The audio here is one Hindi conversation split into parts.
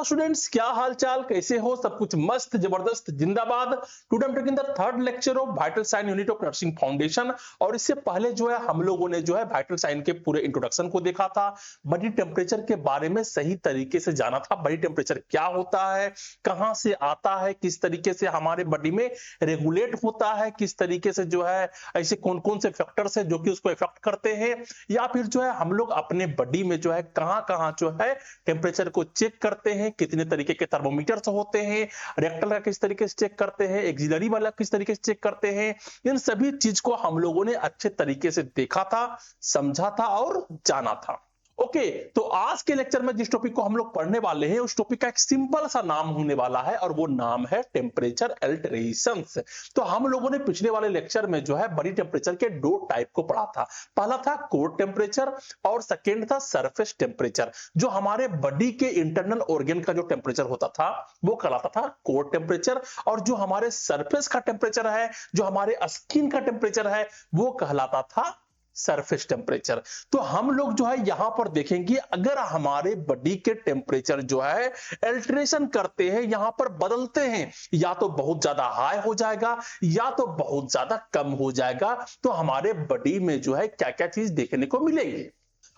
हेलो स्टूडेंट्स, क्या हाल चाल, कैसे हो? सब कुछ मस्त जबरदस्त जिंदाबाद। टुडे हम taking the third lecture of vital sign unit of nursing foundation. और इससे पहले जो है हम लोगों ने जो है वाइटल साइन के पूरे इंट्रोडक्शन को देखा था, बॉडी टेम्परेचर के बारे में सही तरीके से जाना था। बॉडी टेम्परेचर क्या होता है, कहां से आता है, किस तरीके से हमारे बॉडी में रेगुलेट होता है, किस तरीके से जो है ऐसे कौन कौन से फैक्टर्स है जो कि उसको इफेक्ट करते हैं, या फिर जो है हम लोग अपने बॉडी में जो है कहां कहां जो है टेम्परेचर को चेक करते हैं, कितने तरीके के थर्मोमीटर्स होते हैं, रेक्टल का किस तरीके से चेक करते हैं, एक्सिलरी वाला किस तरीके से चेक करते हैं। इन सभी चीज को हम लोगों ने अच्छे तरीके से देखा था, समझा था और जाना था। ओके, तो आज के लेक्चर में जिस टॉपिक को हम लोग पढ़ने वाले हैं उस टॉपिक का एक सिंपल सा नाम होने वाला है और वो नाम है टेम्परेचर अल्टरेशंस। तो हम लोगों ने पिछले वाले लेक्चर में जो है बॉडी टेम्परेचर के दो टाइप को पढ़ा था। पहला था कोर टेम्परेचर और सेकेंड था सरफेस टेम्परेचर। जो हमारे बॉडी के इंटरनल ऑर्गन का जो टेम्परेचर होता था वो कहलाता था कोर टेम्परेचर, और जो हमारे सरफेस का टेम्परेचर है, जो हमारे स्किन का टेम्परेचर है, वो कहलाता था सरफेस टेम्परेचर। तो हम लोग जो है यहां पर देखेंगे, अगर हमारे बॉडी के टेम्परेचर जो है अल्टरेशन करते हैं, यहां पर बदलते हैं, या तो बहुत ज्यादा हाई हो जाएगा या तो बहुत ज्यादा कम हो जाएगा, तो हमारे बॉडी में जो है क्या क्या चीज देखने को मिलेंगे।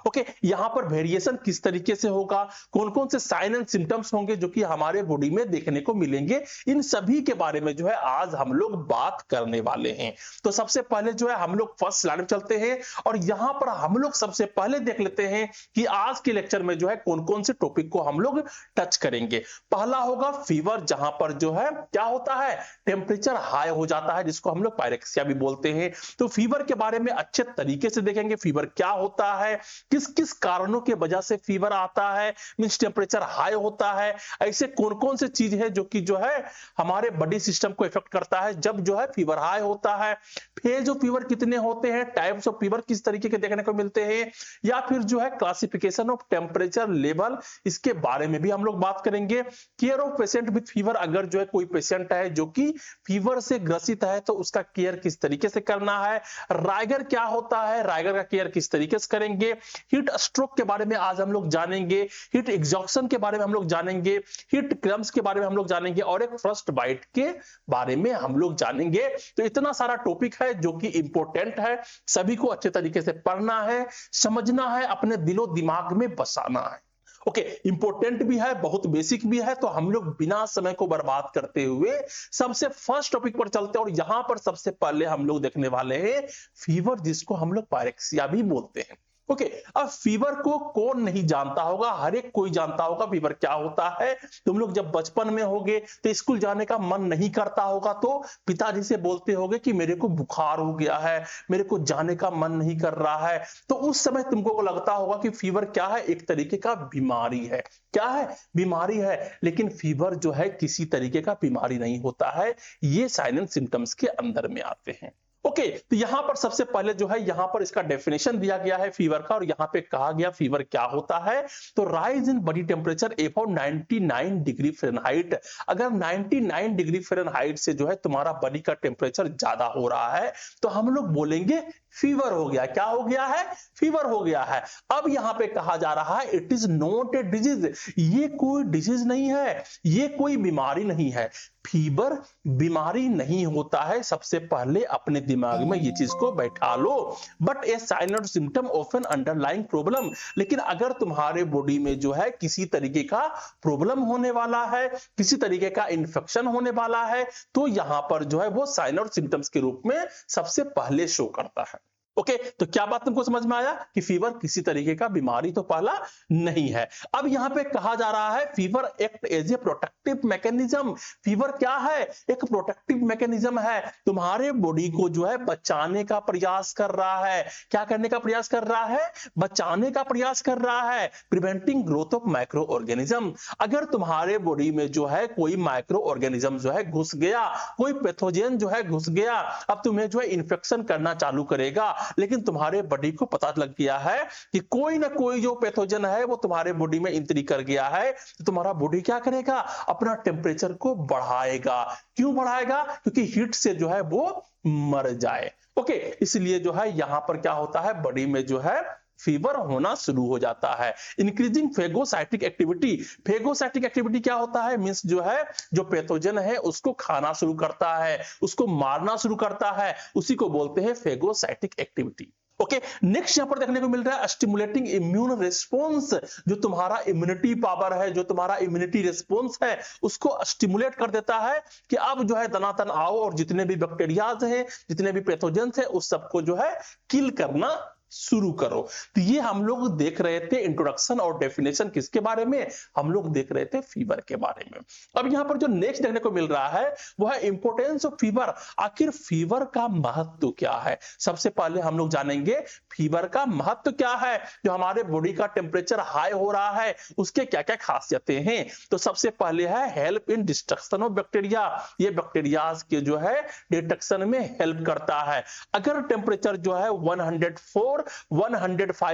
ओके, यहां पर वेरिएशन किस तरीके से होगा, कौन कौन से साइन एंड सिम्टम्स होंगे जो कि हमारे बॉडी में देखने को मिलेंगे, इन सभी के बारे में जो है आज हम लोग बात करने वाले हैं। तो सबसे पहले जो है हम लोग फर्स्ट स्लाइड में चलते हैं और यहां पर हम लोग सबसे पहले देख लेते हैं कि आज के लेक्चर में जो है कौन कौन से टॉपिक को हम लोग टच करेंगे। पहला होगा फीवर, जहां पर जो है क्या होता है, टेम्परेचर हाई हो जाता है, जिसको हम लोग पायरेक्सिया भी बोलते हैं। तो फीवर के बारे में अच्छे तरीके से देखेंगे, फीवर क्या होता है, किस किस कारणों के वजह से फीवर आता है, मींस टेम्परेचर हाई होता है, ऐसे कौन कौन से चीज है जो कि जो है हमारे बॉडी सिस्टम को इफेक्ट करता है जब जो है फीवर हाई होता है। फेज ऑफ फीवर कितने होते हैं, टाइप्स ऑफ फीवर किस तरीके के देखने को मिलते हैं, या फिर जो है क्लासिफिकेशन ऑफ टेम्परेचर लेवल, इसके बारे में भी हम लोग बात करेंगे। Care of patient with fever, अगर जो है कोई पेशेंट है जो कि फीवर से ग्रसित है तो उसका केयर किस तरीके से करना है। राइगर क्या होता है, राइगर का केयर किस तरीके से करेंगे। हीट स्ट्रोक के बारे में आज हम लोग जानेंगे, हीट एग्जॉक्शन के बारे में हम लोग जानेंगे, हीट क्रैम्प्स के बारे में हम लोग जानेंगे, और एक फ्रॉस्ट बाइट के बारे में हम लोग जानेंगे। तो इतना सारा टॉपिक है जो कि इंपॉर्टेंट है, सभी को अच्छे तरीके से पढ़ना है, समझना है, अपने दिलो दिमाग में बसाना है। ओके, इंपॉर्टेंट भी है, बहुत बेसिक भी है। तो हम लोग बिना समय को बर्बाद करते हुए सबसे फर्स्ट टॉपिक पर चलते हैं और यहां पर सबसे पहले हम लोग देखने वाले हैं फीवर, जिसको हम लोग पायरेक्सिया भी बोलते हैं। ओके, अब फीवर को कौन नहीं जानता होगा, हर एक कोई जानता होगा फीवर क्या होता है। तुम लोग जब बचपन में होगे तो स्कूल जाने का मन नहीं करता होगा तो पिताजी से बोलते होगे कि मेरे को बुखार हो गया है, मेरे को जाने का मन नहीं कर रहा है। तो उस समय तुमको लगता होगा कि फीवर क्या है, एक तरीके का बीमारी है। क्या है, बीमारी है। लेकिन फीवर जो है किसी तरीके का बीमारी नहीं होता है, ये साइन एंड सिम्टम्स के अंदर में आते हैं। ओके, तो यहां पर सबसे पहले जो है यहां पर इसका डेफिनेशन दिया गया है फीवर का, और यहां पे कहा गया फीवर क्या होता है। तो rise in body temperature above 99 degree Fahrenheit. अगर 99 डिग्री फ़ारेनहाइट से जो है तुम्हारा बॉडी का टेम्परेचर ज्यादा हो रहा है तो हम लोग बोलेंगे फीवर हो गया। क्या हो गया है, फीवर हो गया है। अब यहां पे कहा जा रहा है it is not a disease, ये कोई डिजीज नहीं है, ये कोई बीमारी नहीं है। फीवर बीमारी नहीं होता है, सबसे पहले अपने दिमाग में ये चीज को बैठा लो। बट ए साइन और symptom of N underlying problem, लेकिन अगर तुम्हारे बॉडी में जो है किसी तरीके का प्रॉब्लम होने वाला है, किसी तरीके का इंफेक्शन होने वाला है, तो यहां पर जो है वो साइन और सिम्टम्स के रूप में सबसे पहले शो करता है। ओके, तो क्या बात तुमको समझ में आया कि फीवर किसी तरीके का बीमारी तो पहला नहीं है। अब यहां पे कहा जा रहा है fever act as a protective mechanism. Fever क्या है, एक प्रोटेक्टिव मैकेनिज्म है, तुम्हारे बॉडी को जो है बचाने का प्रयास कर रहा है। क्या करने का प्रयास कर रहा है, बचाने का प्रयास कर रहा है। Preventing growth of micro organism. अगर तुम्हारे बॉडी में जो है कोई माइक्रो ऑर्गेनिज्म जो है घुस गया, कोई पैथोजन जो है घुस गया, अब तुम्हें जो है इंफेक्शन करना चालू करेगा, लेकिन तुम्हारे बॉडी को पता लग गया है कि कोई ना कोई जो पैथोजन है वो तुम्हारे बॉडी में एंट्री कर गया है, तो तुम्हारा बॉडी क्या करेगा, अपना टेम्परेचर को बढ़ाएगा। क्यों बढ़ाएगा, क्योंकि हीट से जो है वो मर जाए। ओके, इसलिए जो है यहां पर क्या होता है, बॉडी में जो है फीवर होना शुरू हो जाता है। Increasing phagocytic activity, phagocytic activity क्या होता है, मींस जो है जो पैथोजन है उसको खाना शुरू करता है, उसको मारना शुरू करता है, उसी को बोलते हैं फेगोसाइटिक एक्टिविटी। ओके, नेक्स्ट यहां पर देखने को मिल रहा है स्टिमुलेटिंग इम्यून रिस्पॉन्स, जो तुम्हारा इम्यूनिटी पावर है, जो तुम्हारा इम्यूनिटी रिस्पॉन्स है, उसको स्टिमुलेट कर देता है कि अब जो है दनातन आओ और जितने भी बैक्टीरियाज हैं, जितने भी पैथोजेंस हैं, उस सबको जो है किल करना शुरू करो। तो ये हम लोग देख रहे थे इंट्रोडक्शन और डेफिनेशन किसके बारे में, हम लोग देख रहे थे फीवर के बारे में। अब यहां पर जो नेक्स्ट देखने को मिल रहा है वो है इंपोर्टेंस ऑफ फीवर। आखिर फीवर का महत्व क्या है, सबसे पहले हम लोग जानेंगे फीवर का महत्व क्या है। जो हमारे बॉडी का टेम्परेचर हाई हो रहा है उसके क्या क्या खासियतें हैं, तो सबसे पहले है help in destruction of bacteria, ये बैक्टीरिया के जो है डिटेक्शन में हेल्प करता है। अगर टेम्परेचर जो है 105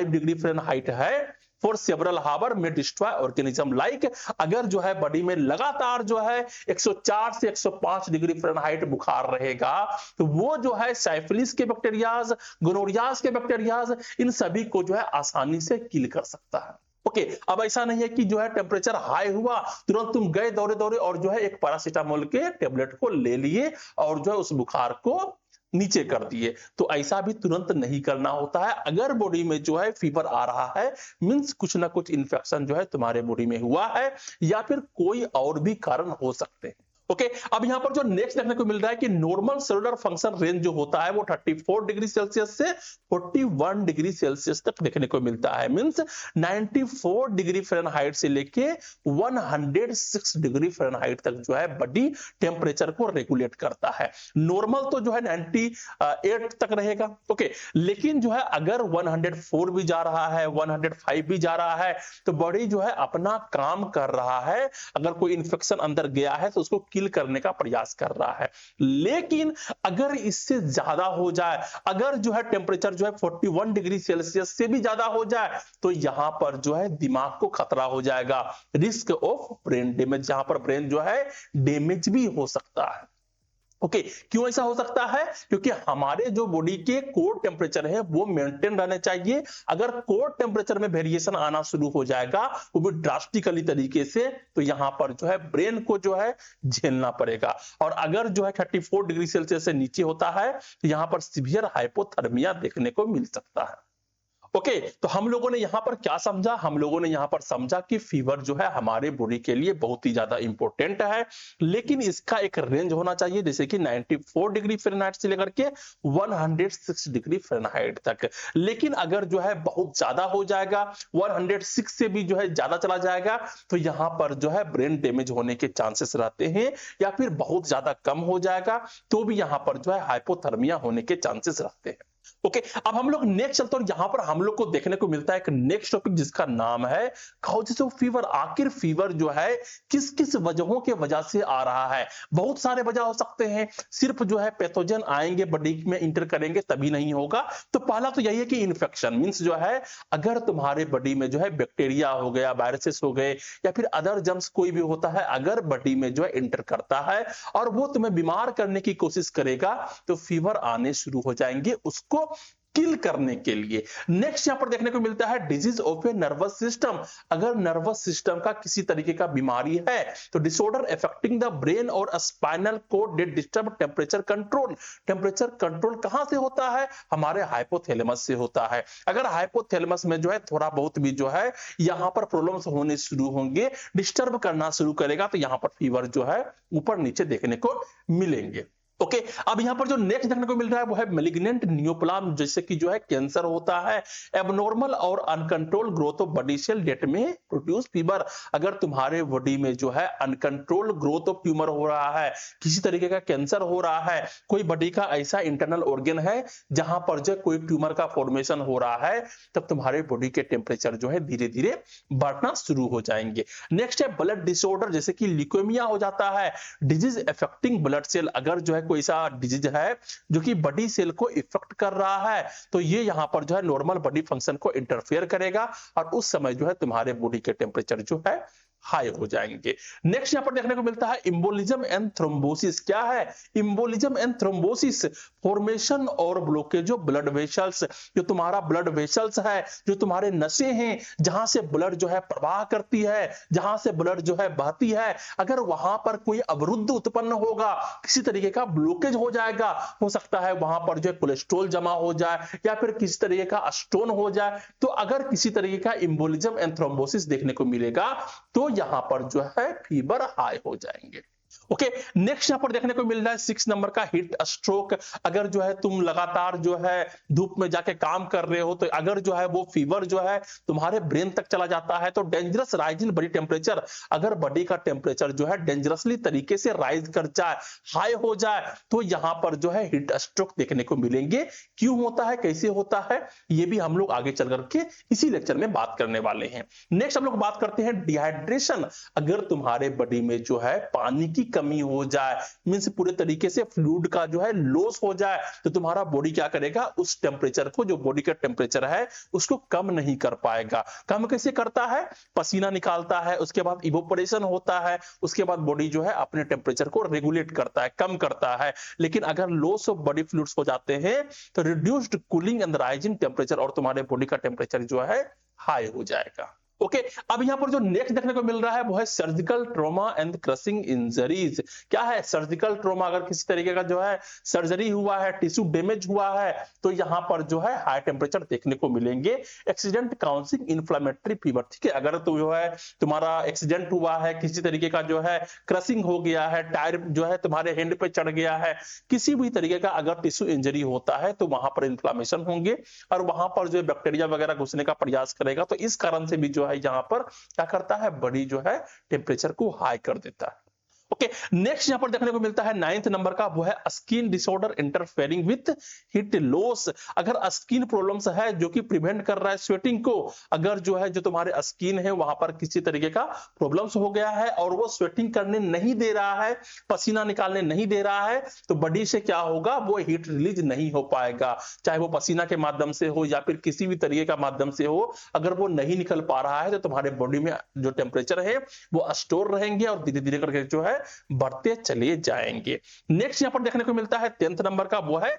डिग्री फ़ारेनहाइट है फॉर सेवरल हावर में डिस्ट्रॉय ऑर्गेनिज्म लाइक, अगर जो है बॉडी में लगातार जो है 104 से 105 डिग्री फ़ारेनहाइट बुखार रहेगा तो वो जो है साइफिलिस के बैक्टीरियाज, गोनोरियाज के बैक्टीरियाज, इन सभी को जो है आसानी से किल कर सकता है। ओके, अब ऐसा नहीं है कि जो है टेम्परेचर हाई हुआ तुरंत तुम गए दौड़े दौड़े और जो है एक पैरासीटामोल के टेबलेट को ले लिए और जो है उस बुखार को नीचे कर दिए, तो ऐसा भी तुरंत नहीं करना होता है। अगर बॉडी में जो है फीवर आ रहा है मींस कुछ ना कुछ इन्फेक्शन जो है तुम्हारे बॉडी में हुआ है या फिर कोई और भी कारण हो सकते हैं। ओके, अब यहां पर जो नेक्स्ट देखने को मिल रहा है कि नॉर्मल सेलुलर फंक्शन रेंज जो होता है वो 34 डिग्री सेल्सियस से 41 डिग्री सेल्सियस तक देखने को मिलता है। मींस 94 डिग्री फ़ारेनहाइट से लेके 106 डिग्री फ़ारेनहाइट तक जो है बॉडी टेम्परेचर को रेगुलेट करता है। नॉर्मल तो जो है 98 तक रहेगा। ओके, लेकिन जो है अगर 104 भी जा रहा है, 105 भी जा रहा है तो बॉडी जो है अपना काम कर रहा है। अगर कोई इंफेक्शन अंदर गया है तो उसको किल करने का प्रयास कर रहा है। लेकिन अगर इससे ज्यादा हो जाए, अगर जो है टेम्परेचर जो है 41 डिग्री सेल्सियस से भी ज्यादा हो जाए तो यहां पर जो है दिमाग को खतरा हो जाएगा, रिस्क ऑफ ब्रेन डैमेज, जहां पर ब्रेन जो है डैमेज भी हो सकता है। ओके, क्यों ऐसा हो सकता है, क्योंकि हमारे जो बॉडी के कोर टेम्परेचर है वो मेंटेन रहने चाहिए। अगर कोर टेम्परेचर में वेरिएशन आना शुरू हो जाएगा वो भी ड्रास्टिकली तरीके से, तो यहां पर जो है ब्रेन को जो है झेलना पड़ेगा। और अगर जो है 34 डिग्री सेल्सियस से नीचे होता है तो यहां पर सीवियर हाइपोथर्मिया देखने को मिल सकता है। ओके, तो हम लोगों ने यहां पर क्या समझा, हम लोगों ने यहां पर समझा कि फीवर जो है हमारे बॉडी के लिए बहुत ही ज्यादा इंपॉर्टेंट है, लेकिन इसका एक रेंज होना चाहिए, जैसे कि 94 डिग्री फ़ारेनहाइट से लेकर के 106 डिग्री फ़ारेनहाइट तक। लेकिन अगर जो है बहुत ज्यादा हो जाएगा, 106 से भी जो है ज्यादा चला जाएगा तो यहां पर जो है ब्रेन डैमेज होने के चांसेस रहते हैं, या फिर बहुत ज्यादा कम हो जाएगा तो भी यहां पर जो है हाइपोथर्मिया होने के चांसेस रहते हैं। ओके, अब हम लोग नेक्स्ट चलते हैं और यहां पर हम लोग को देखने को मिलता है एक नेक्स्ट टॉपिक जिसका नाम है काउजेस ऑफ फीवर। आखिर फीवर जो है किस किस वजहों के वजह से आ रहा है। बहुत सारे वजह हो सकते हैं, सिर्फ जो है पैथोजन आएंगे बॉडी में इंटर करेंगे तभी नहीं होगा। तो पहला तो यही है कि इन्फेक्शन मींस जो है अगर तुम्हारे बॉडी में जो है बैक्टीरिया हो गया, वायरसेस हो गए या फिर अदर जर्म्स कोई भी होता है, अगर बॉडी में जो है इंटर करता है और वो तुम्हें बीमार करने की कोशिश करेगा तो फीवर आने शुरू हो जाएंगे उसको किल करने के लिए। नेक्स्ट यहां पर देखने को मिलता है disease of a nervous system. अगर नर्वस सिस्टम का किसी तरीके का बीमारी है तो डिसऑर्डर अफेक्टिंग द ब्रेन और spinal cord that disturb temperature control. Temperature control कहां से होता है, हमारे हाइपोथैलेमस से होता है। अगर हाइपोथैलेमस में जो है थोड़ा बहुत भी जो है यहां पर प्रॉब्लम्स होने शुरू होंगे, डिस्टर्ब करना शुरू करेगा तो यहां पर फीवर जो है ऊपर नीचे देखने को मिलेंगे। ओके, अब यहां पर जो नेक्स्ट देखने को मिल रहा है वो है मैलिग्नेंट नियोप्लाज्म, जैसे कि जो है कैंसर होता है। एबनॉर्मल और uncontrol growth of body cell that में प्रोड्यूस फीवर। अगर तुम्हारे बॉडी में जो है अनकंट्रोल ग्रोथ ऑफ ट्यूमर हो रहा है, किसी तरीके का कैंसर हो रहा है, कोई बॉडी का ऐसा इंटरनल ऑर्गन है जहां पर जो कोई ट्यूमर का फॉर्मेशन हो रहा है, तब तुम्हारे बॉडी के टेम्परेचर जो है धीरे धीरे बढ़ना शुरू हो जाएंगे। नेक्स्ट है ब्लड डिसऑर्डर, जैसे कि ल्यूकेमिया हो जाता है, डिजीज अफेक्टिंग ब्लड सेल। अगर जो है कोई सा डिजीज है जो कि बॉडी सेल को इफेक्ट कर रहा है तो ये यहां पर जो है नॉर्मल बॉडी फंक्शन को इंटरफेयर करेगा और उस समय जो है तुम्हारे बॉडी के टेम्परेचर जो है हाई हो जाएंगे। नेक्स्ट यहां पर देखने को मिलता है इम्बोलिज्म एंड थ्रोम्बोसिस। क्या है इम्बोलिज्म एंड थ्रोम्बोसिस? फॉर्मेशन और ब्लॉकेज ऑफ ब्लड वेसल्स। जो तुम्हारा ब्लड वेसल्स है, जो तुम्हारे नसें हैं, जहां से ब्लड जो है प्रवाह करती है, जहां से ब्लड जो है बहती है, अगर वहां पर कोई अवरुद्ध उत्पन्न होगा, किसी तरीके का ब्लॉकेज हो जाएगा, हो सकता है वहां पर जो है कोलेस्ट्रॉल जमा हो जाए या फिर किसी तरीके का स्टोन हो जाए, तो अगर किसी तरीके का इम्बोलिज्म एंड थ्रोम्बोसिस देखने को मिलेगा तो यहां पर जो है फीवर हाई हो जाएंगे। ओके, नेक्स्ट यहां पर देखने को मिल रहा है 6 नंबर का हीट स्ट्रोक। अगर जो है तुम लगातार जो है धूप में जाके काम कर रहे हो, तो अगर जो है वो फीवर जो है तुम्हारे ब्रेन तक चला जाता है, तो dangerous rise in body temperature, अगर बॉडी का टेम्परेचर जो है डेंजरसली तरीके से राइज कर जाए, हाई हो जाए, तो यहां पर जो है हीट स्ट्रोक देखने को मिलेंगे। क्यों होता है, कैसे होता है, ये भी हम लोग आगे चल करके इसी लेक्चर में बात करने वाले हैं। नेक्स्ट हम लोग बात करते हैं डिहाइड्रेशन। अगर तुम्हारे बॉडी में जो है पानी की कमी हो जाए, मींस पूरे तरीके से फ्लूइड का जो है लॉस हो जाए, तो तुम्हारा बॉडी क्या करेगा, उस टेम्परेचर को, जो बॉडी का टेम्परेचर है, उसको कम नहीं कर पाएगा। कम कैसे करता है, पसीना निकालता है, उसके बाद इवोपरेशन होता है, उसके बाद बॉडी जो है अपने टेम्परेचर को रेगुलेट करता है, कम करता है। लेकिन अगर लॉस ऑफ बॉडी फ्लूइड्स हो जाते हैं तो reduced cooling and rise in temperature, और तुम्हारे बॉडी का टेम्परेचर जो है हाई हो जाएगा। ओके, अब यहां पर जो नेक्स्ट देखने को मिल रहा है वो है surgical trauma and crushing injuries. क्या है सर्जिकल ट्रॉमा? अगर किसी तरीके का जो है सर्जरी हुआ है, टिश्यू डैमेज हुआ है, तो यहां पर जो है हाई टेम्परेचर देखने को मिलेंगे। Accident counselling inflammatory fever. ठीक है, अगर तो जो है तुम्हारा एक्सीडेंट हुआ है, किसी तरीके का जो है क्रशिंग हो गया है, टायर जो है तुम्हारे हैंड पे चढ़ गया है, किसी भी तरीके का अगर टिश्यू इंजरी होता है, तो वहां पर इन्फ्लेमेशन होंगे और वहां पर जो बैक्टीरिया वगैरह घुसने का प्रयास करेगा, तो इस कारण से भी जो यहां पर क्या करता है, बॉडी जो है टेम्परेचर को हाई कर देता है। ओके, नेक्स्ट यहां पर देखने को मिलता है 9th नंबर का, वो है skin disorder interfering with heat loss. अगर स्किन प्रॉब्लम्स है जो कि प्रिवेंट कर रहा है स्वेटिंग को, अगर जो है जो तुम्हारे स्किन है वहां पर किसी तरीके का प्रॉब्लम्स हो गया है और वो स्वेटिंग करने नहीं दे रहा है, पसीना निकालने नहीं दे रहा है, तो बॉडी से क्या होगा, वो हीट रिलीज नहीं हो पाएगा। चाहे वो पसीना के माध्यम से हो या फिर किसी भी तरीके का माध्यम से हो, अगर वो नहीं निकल पा रहा है तो तुम्हारे बॉडी में जो टेम्परेचर है वो स्टोर रहेंगे और धीरे धीरे करके जो है बढ़ते चले जाएंगे। नेक्स्ट यहां पर देखने को मिलता है 10th नंबर का, वो है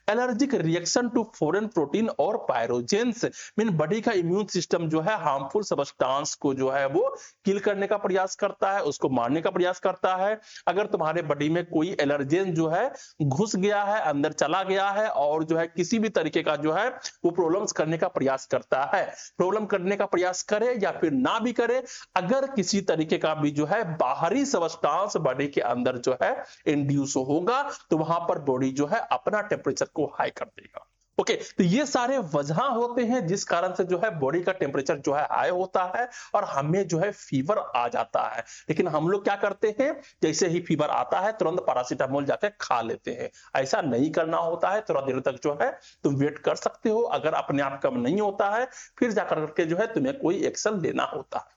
allergic reaction to foreign protein और पायरोजेंस। मीन बॉडी का इम्यून सिस्टम जो है हार्मफुल सब्सटेंस को जो है वो किल करने का प्रयास करता है, उसको मारने का प्रयास करता है। अगर तुम्हारे बॉडी में कोई एलर्जेन जो है घुस गया है, अंदर चला गया है और जो है किसी भी तरीके का जो है वो प्रॉब्लम्स करने का प्रयास करता है, प्रॉब्लम करने का प्रयास करे या फिर ना भी करे, अगर किसी तरीके का भी जो है बाहरी सब्सटेंस बॉडी के अंदर जो है इंड्यूस होगा, तो वहां पर बॉडी जो है अपना टेम्परेचर को हाई कर देगा। ओके, तो ये सारे वजह होते हैं जिस कारण से जो है बॉडी का टेम्परेचर जो है हाई होता है और हमें जो है फीवर आ जाता है। लेकिन हम लोग क्या करते हैं, जैसे ही फीवर आता है तुरंत पैरासीटामोल जाके खा लेते हैं। ऐसा नहीं करना होता है, थोड़ा देर तक जो है तुम वेट कर सकते हो, अगर अपने आप कम नहीं होता है फिर जाकर के जो है तुम्हें कोई एक्शन लेना होता है।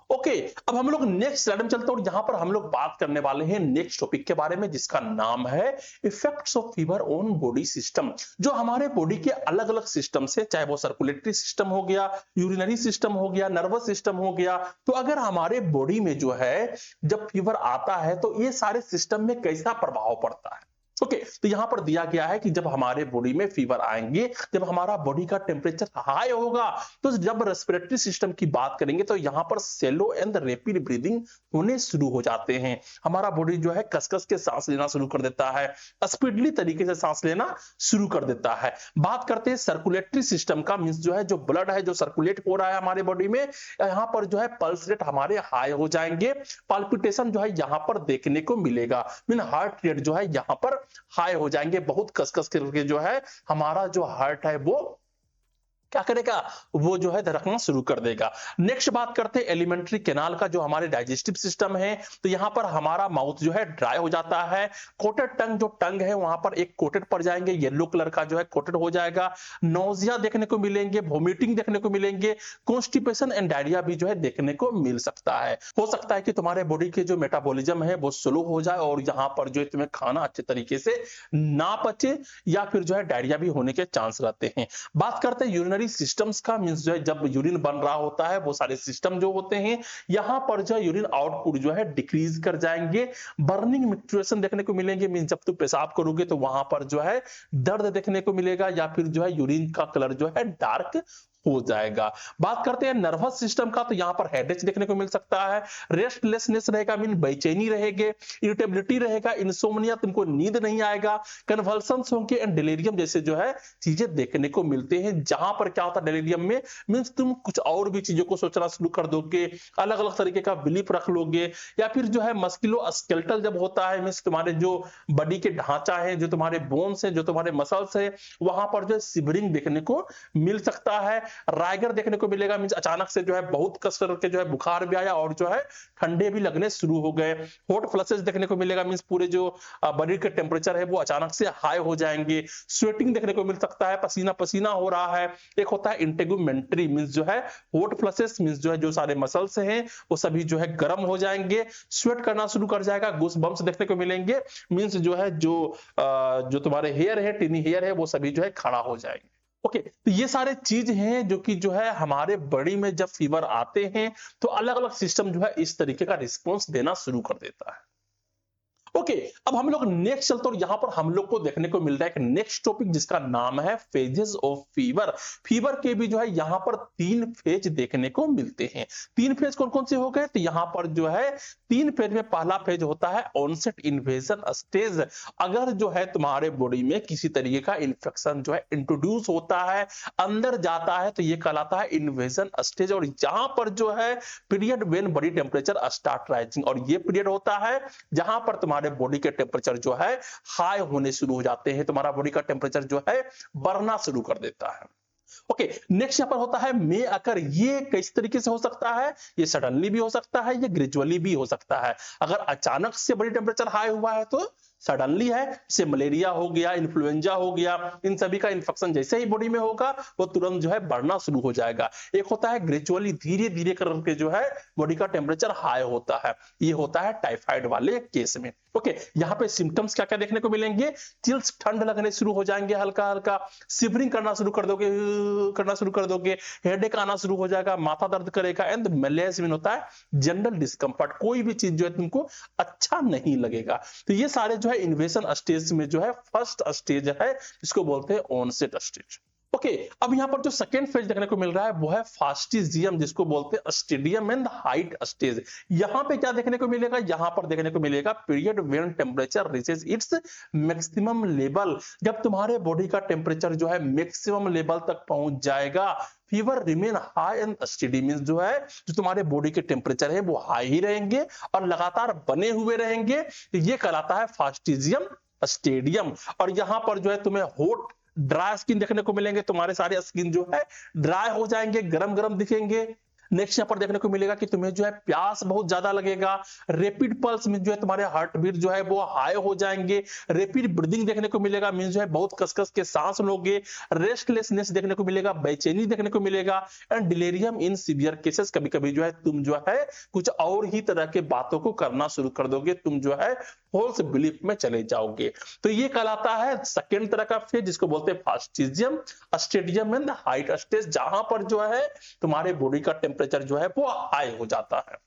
ओके, अब हम लोग नेक्स्ट स्लाइड में चलते हैं और यहां पर हम लोग बात करने वाले हैं नेक्स्ट टॉपिक के बारे में, जिसका नाम है effects of fever on body system. जो हमारे बॉडी के अलग अलग सिस्टम से, चाहे वो सर्कुलेटरी सिस्टम हो गया, यूरिनरी सिस्टम हो गया, नर्वस सिस्टम हो गया, तो अगर हमारे बॉडी में जो है जब फीवर आता है तो ये सारे सिस्टम में कैसा प्रभाव पड़ता है। ओके, तो यहां पर दिया गया है कि जब हमारे बॉडी में फीवर आएंगे, जब हमारा बॉडी का टेम्परेचर हाई होगा, तो जब रेस्पिरेटरी सिस्टम की बात करेंगे तो यहां पर सेलो एंड रैपिड ब्रीदिंग होने शुरू हो जाते हैं। हमारा बॉडी जो है कसकस के सांस लेना शुरू कर देता है, स्पीडली तरीके से सांस लेना शुरू कर देता है। बात करते हैं सर्कुलेटरी सिस्टम का, मींस जो है जो ब्लड है जो सर्कुलेट हो रहा है हमारे बॉडी में, यहां पर जो है पल्स रेट हमारे हाई हो जाएंगे, पाल्पिटेशन जो है यहां पर देखने को मिलेगा, मीन हार्ट रेट जो है यहां पर हाई हो जाएंगे। बहुत कसकस करके जो है हमारा जो हार्ट है वो क्या करेगा, वो जो है धड़कना शुरू कर देगा। नेक्स्ट बात करते हैं एलिमेंट्री कैनाल का, जो हमारे डाइजेस्टिव सिस्टम है, तो यहां पर हमारा माउथ जो है ड्राई हो जाता है। कोटेड टंग, जो टंग है वहां पर एक कोटेड पड़ जाएंगे, येलो कलर का जो है कोटेड हो जाएगा। नोजिया देखने को मिलेंगे, वोमिटिंग देखने को मिलेंगे, कॉन्स्टिपेशन एंड डायरिया भी जो है देखने को मिल सकता है। हो सकता है कि तुम्हारे बॉडी के जो मेटाबॉलिज्म है वो स्लो हो जाए और यहां पर जो है तुम्हें खाना अच्छे तरीके से ना पचे या फिर जो है डायरिया भी होने के चांस रहते हैं। बात करते हैं यूरिनरी बॉडी सिस्टम्स का मींस जो है जब यूरिन बन रहा होता है वो सारे सिस्टम जो होते हैं यहाँ पर जो है यूरिन आउटपुट जो है डिक्रीज कर जाएंगे, बर्निंग मिक्चुएशन देखने को मिलेंगे, मींस जब तुम पेशाब करोगे तो वहां पर जो है दर्द देखने को मिलेगा या फिर जो है यूरिन का कलर जो है डार्क हो जाएगा। बात करते हैं नर्वस सिस्टम का, तो यहाँ पर हेडेक देखने को मिल सकता है, रेस्टलेसनेस रहेगा, मीन बेचैनी रहेगी, इरिटेबिलिटी रहेगा, इंसोम्निया, तुमको नींद नहीं आएगा, कन्वल्सन्स होंगे एंड डिलीरियम जैसे जो है चीजें देखने को मिलते हैं। जहां पर क्या होता है डिलीरियम में, मींस तुम कुछ और भी चीजों को सोचना शुरू कर दोगे, अलग अलग तरीके का बिलीफ रख लोगे, या फिर जो है मस्कुलो स्केलेटल जब होता है, मींस तुम्हारे जो बॉडी के ढांचा है, जो तुम्हारे बोन्स है, जो तुम्हारे मसल्स है, वहां पर जो है सिवरिंग देखने को मिल सकता है। राइगर देखने को मिलेगा, मींस अचानक से जो है बहुत कस करके जो है बुखार भी आया और जो है ठंडे भी लगने शुरू हो गए। हॉट फ्लशेस देखने को मिलेगा, मींस पूरे जो बॉडी के टेम्परेचर है वो अचानक से हाई हो जाएंगे। स्वेटिंग देखने को मिल सकता है, पसीना पसीना हो रहा है। एक होता है इंटेगुमेंट्री, मींस जो है हॉट फ्लशेस, मींस जो है जो सारे मसल्स हैं वो सभी जो है गर्म हो जाएंगे, स्वेट करना शुरू कर जाएगा। गूस बम्प्स देखने को मिलेंगे, मींस जो है जो तुम्हारे हेयर है, टिनी हेयर है, वो सभी जो है खड़ा हो जाएंगे। ओके, तो ये सारे चीज हैं जो कि जो है हमारे बॉडी में जब फीवर आते हैं तो अलग अलग सिस्टम जो है इस तरीके का रिस्पॉन्स देना शुरू कर देता है। ओके, अब हम लोग नेक्स्ट चलते और यहां पर हम लोग को देखने को मिल रहा है एक नेक्स्ट टॉपिक जिसका नाम है फेजेस ऑफ फीवर। फीवर के भी जो है यहां पर 3 फेज देखने को मिलते हैं। 3 फेज कौन कौन से हो गए, तो यहां पर जो है 3 फेज में पहला फेज होता है ऑनसेट इन्वेजन स्टेज। अगर जो है तुम्हारे बॉडी में किसी तरीके का इंफेक्शन जो है इंट्रोड्यूस होता है, अंदर जाता है, तो ये कहलाता है इन्वेजन स्टेज। और यहां पर जो है period when body temperature start rising, और ये पीरियड होता है जहां पर तुम्हारे बॉडी के टेम्परेचर जो है हाई होने शुरू हो जाते हैं, तुम्हारा बॉडी का टेम्परेचर जो है बढ़ना शुरू कर देता है। ओके, नेक्स्ट यहां पर होता है मे अकर। ये किस तरीके से हो सकता है, ये सडनली भी हो सकता है, ये ग्रेजुअली भी हो सकता है। अगर अचानक से बॉडी टेम्परेचर हाई हुआ है तो सडनली है, जैसे मलेरिया हो गया, इन्फ्लुएंजा हो गया, इन सभी का इन्फेक्शन जैसे ही बॉडी में होगा वो तुरंत जो है बढ़ना शुरू हो जाएगा। एक होता है ग्रेजुअली, धीरे धीरे करके जो है बॉडी का टेम्परेचर हाई होता है, ये होता है टाइफाइड वाले केस में। ओके, यहाँ पे सिम्टम्स क्या क्या देखने को मिलेंगे, चिल्स, ठंड लगने शुरू हो जाएंगे, हल्का हल्का सिवरिंग करना शुरू कर दोगे, हेडेक आना शुरू हो जाएगा, माथा दर्द करेगा, एंड मलेरिया मीन होता है जनरल डिस्कम्फर्ट, कोई भी चीज जो है तुमको अच्छा नहीं लगेगा। तो ये सारे जो है इन्वेजन स्टेज में जो है फर्स्ट स्टेज है, इसको बोलते हैं ऑनसेट स्टेज। ओके, अब यहां पर जो सेकेंड फेज देखने को मिल रहा है वो है फास्टिजियम, जिसको बोलते हैं स्टेडियम एंड हाइट स्टेज। यहां पे क्या देखने को मिलेगा, यहां पर देखने को मिलेगा period when temperature reaches its maximum level. जब तुम्हारे बॉडी का टेम्परेचर जो है मैक्सिमम लेवल तक पहुंच जाएगा, fever remain high and steady, means जो है जो तुम्हारे बॉडी के टेम्परेचर है वो हाई ही रहेंगे और लगातार बने हुए रहेंगे, ये कहलाता है फास्टिजियम स्टेडियम। और यहां पर जो है तुम्हें हॉट ड्राई स्किन देखने को मिलेंगे, तुम्हारे सारे स्किन जो है ड्राई हो जाएंगे, गरम गरम दिखेंगे। नेक्स्ट यहाँ पर देखने को मिलेगा कि तुम्हें जो है प्यास बहुत ज्यादा लगेगा, रेपिड पल्स में जो है तुम्हारे हार्ट बीट जो है वो हाई हो जाएंगे, रेपिड ब्रीदिंग देखने को मिलेगा, मींस जो है बहुत कसकस के सांस लोगे, रेस्टलेसनेस देखने को मिलेगा, बेचैनी देखने को मिलेगा, and delirium in severe cases. कभी कभी जो है तुम जो है कुछ और ही तरह के बातों को करना शुरू कर दोगे, तुम जो है फॉल्स बिलीफ में चले जाओगे। तो ये कहलाता है सेकेंड तरह का फेज, जिसको बोलते हैं फास्टिजियम स्टेडियम एंड हाइट स्टेज, जहां पर जो है तुम्हारे बॉडी का टेम्परेचर जो है वो हाई हो जाता है।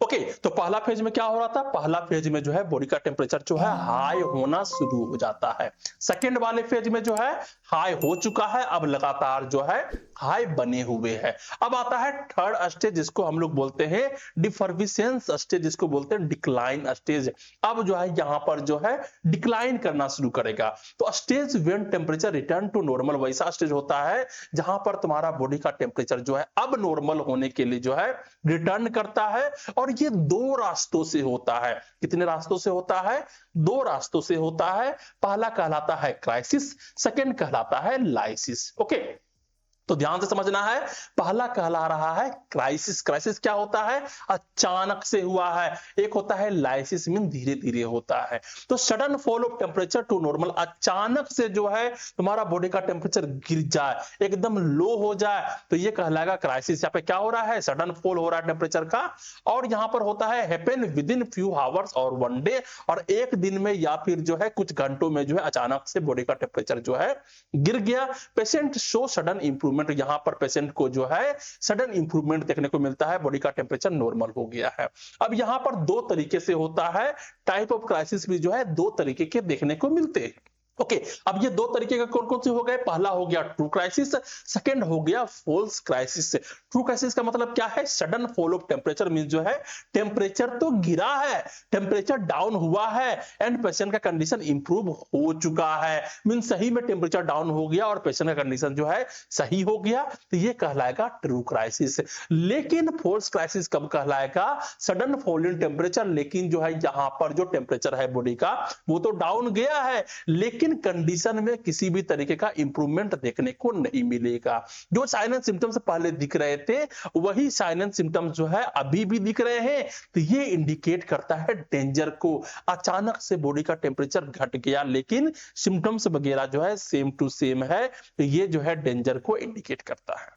ओके, तो पहला फेज में क्या हो रहा था, पहला फेज में जो है बॉडी का टेम्परेचर जो है हाई होना शुरू हो जाता है। सेकेंड वाले फेज में जो है हाई हो चुका है, अब लगातार जो है हाई बने हुए है। अब आता है थर्ड स्टेज, जिसको हम लोग बोलते हैं डिफर्विसेंस स्टेज, जिसको बोलते हैं डिक्लाइन स्टेज। अब जो है यहां पर जो है डिक्लाइन करना शुरू करेगा। तो stage when temperature return to normal, वैसा स्टेज होता है जहां पर तुम्हारा बॉडी का टेम्परेचर जो है अब नॉर्मल होने के लिए जो है रिटर्न करता है। और ये 2 रास्तों से होता है। कितने रास्तों से होता है, 2 रास्तों से होता है। पहला कहलाता है क्राइसिस, सेकंड कहलाता है लाइसिस। ओके, तो ध्यान से समझना है, पहला कहला रहा है क्राइसिस। क्राइसिस क्या होता है, अचानक से हुआ है। एक होता है लाइसिस, मीन धीरे धीरे होता है। तो sudden fall of temperature to normal, अचानक से जो है तुम्हारा बॉडी का टेम्परेचर गिर जाए, एकदम लो हो जाए, तो ये कहलाएगा क्राइसिस। यहाँ पे क्या हो रहा है, सडन फॉल हो रहा है टेम्परेचर का। और यहाँ पर होता है happen with in few hours और 1 डे, और एक दिन में या फिर जो है कुछ घंटों में जो है अचानक से बॉडी का टेम्परेचर जो है गिर गया। Patient show sudden improvement, improvement, यहाँ पर पेशेंट को जो है सडन इंप्रूवमेंट देखने को मिलता है, बॉडी का टेम्परेचर नॉर्मल हो गया है। अब यहाँ पर दो तरीके से होता है, टाइप ऑफ क्राइसिस भी जो है दो तरीके के देखने को मिलते हैं। ओके, अब ये दो तरीके का कौन कौन से हो गए? पहला हो गया ट्रू क्राइसिस, सेकंड हो गया फॉल्स क्राइसिस। ट्रू क्राइसिस का मतलब क्या है? Sudden fall of temperature, mean जो है टेम्परेचर तो गिरा है, टेम्परेचर डाउन हुआ है एंड पेशेंट का कंडीशन इंप्रूव हो चुका है, मीन सही में टेम्परेचर डाउन हो गया और पेशेंट का कंडीशन जो है सही हो गया, तो ये कहलाएगा ट्रू क्राइसिस। लेकिन फॉल्स क्राइसिस कब कहलाएगा? सडन फॉल इन टेम्परेचर, लेकिन जो है यहां पर जो टेम्परेचर है बॉडी का वो तो डाउन गया है, लेकिन कंडीशन में किसी भी तरीके का इंप्रूवमेंट देखने को नहीं मिलेगा। जो साइन एंड सिम्टम्स पहले दिख रहे थे वही साइन एंड सिम्टम्स जो है अभी भी दिख रहे हैं, तो ये इंडिकेट करता है डेंजर को। अचानक से बॉडी का टेम्परेचर घट गया लेकिन सिम्टम्स वगैरह जो है सेम टू सेम है, तो ये जो है डेंजर को इंडिकेट करता है।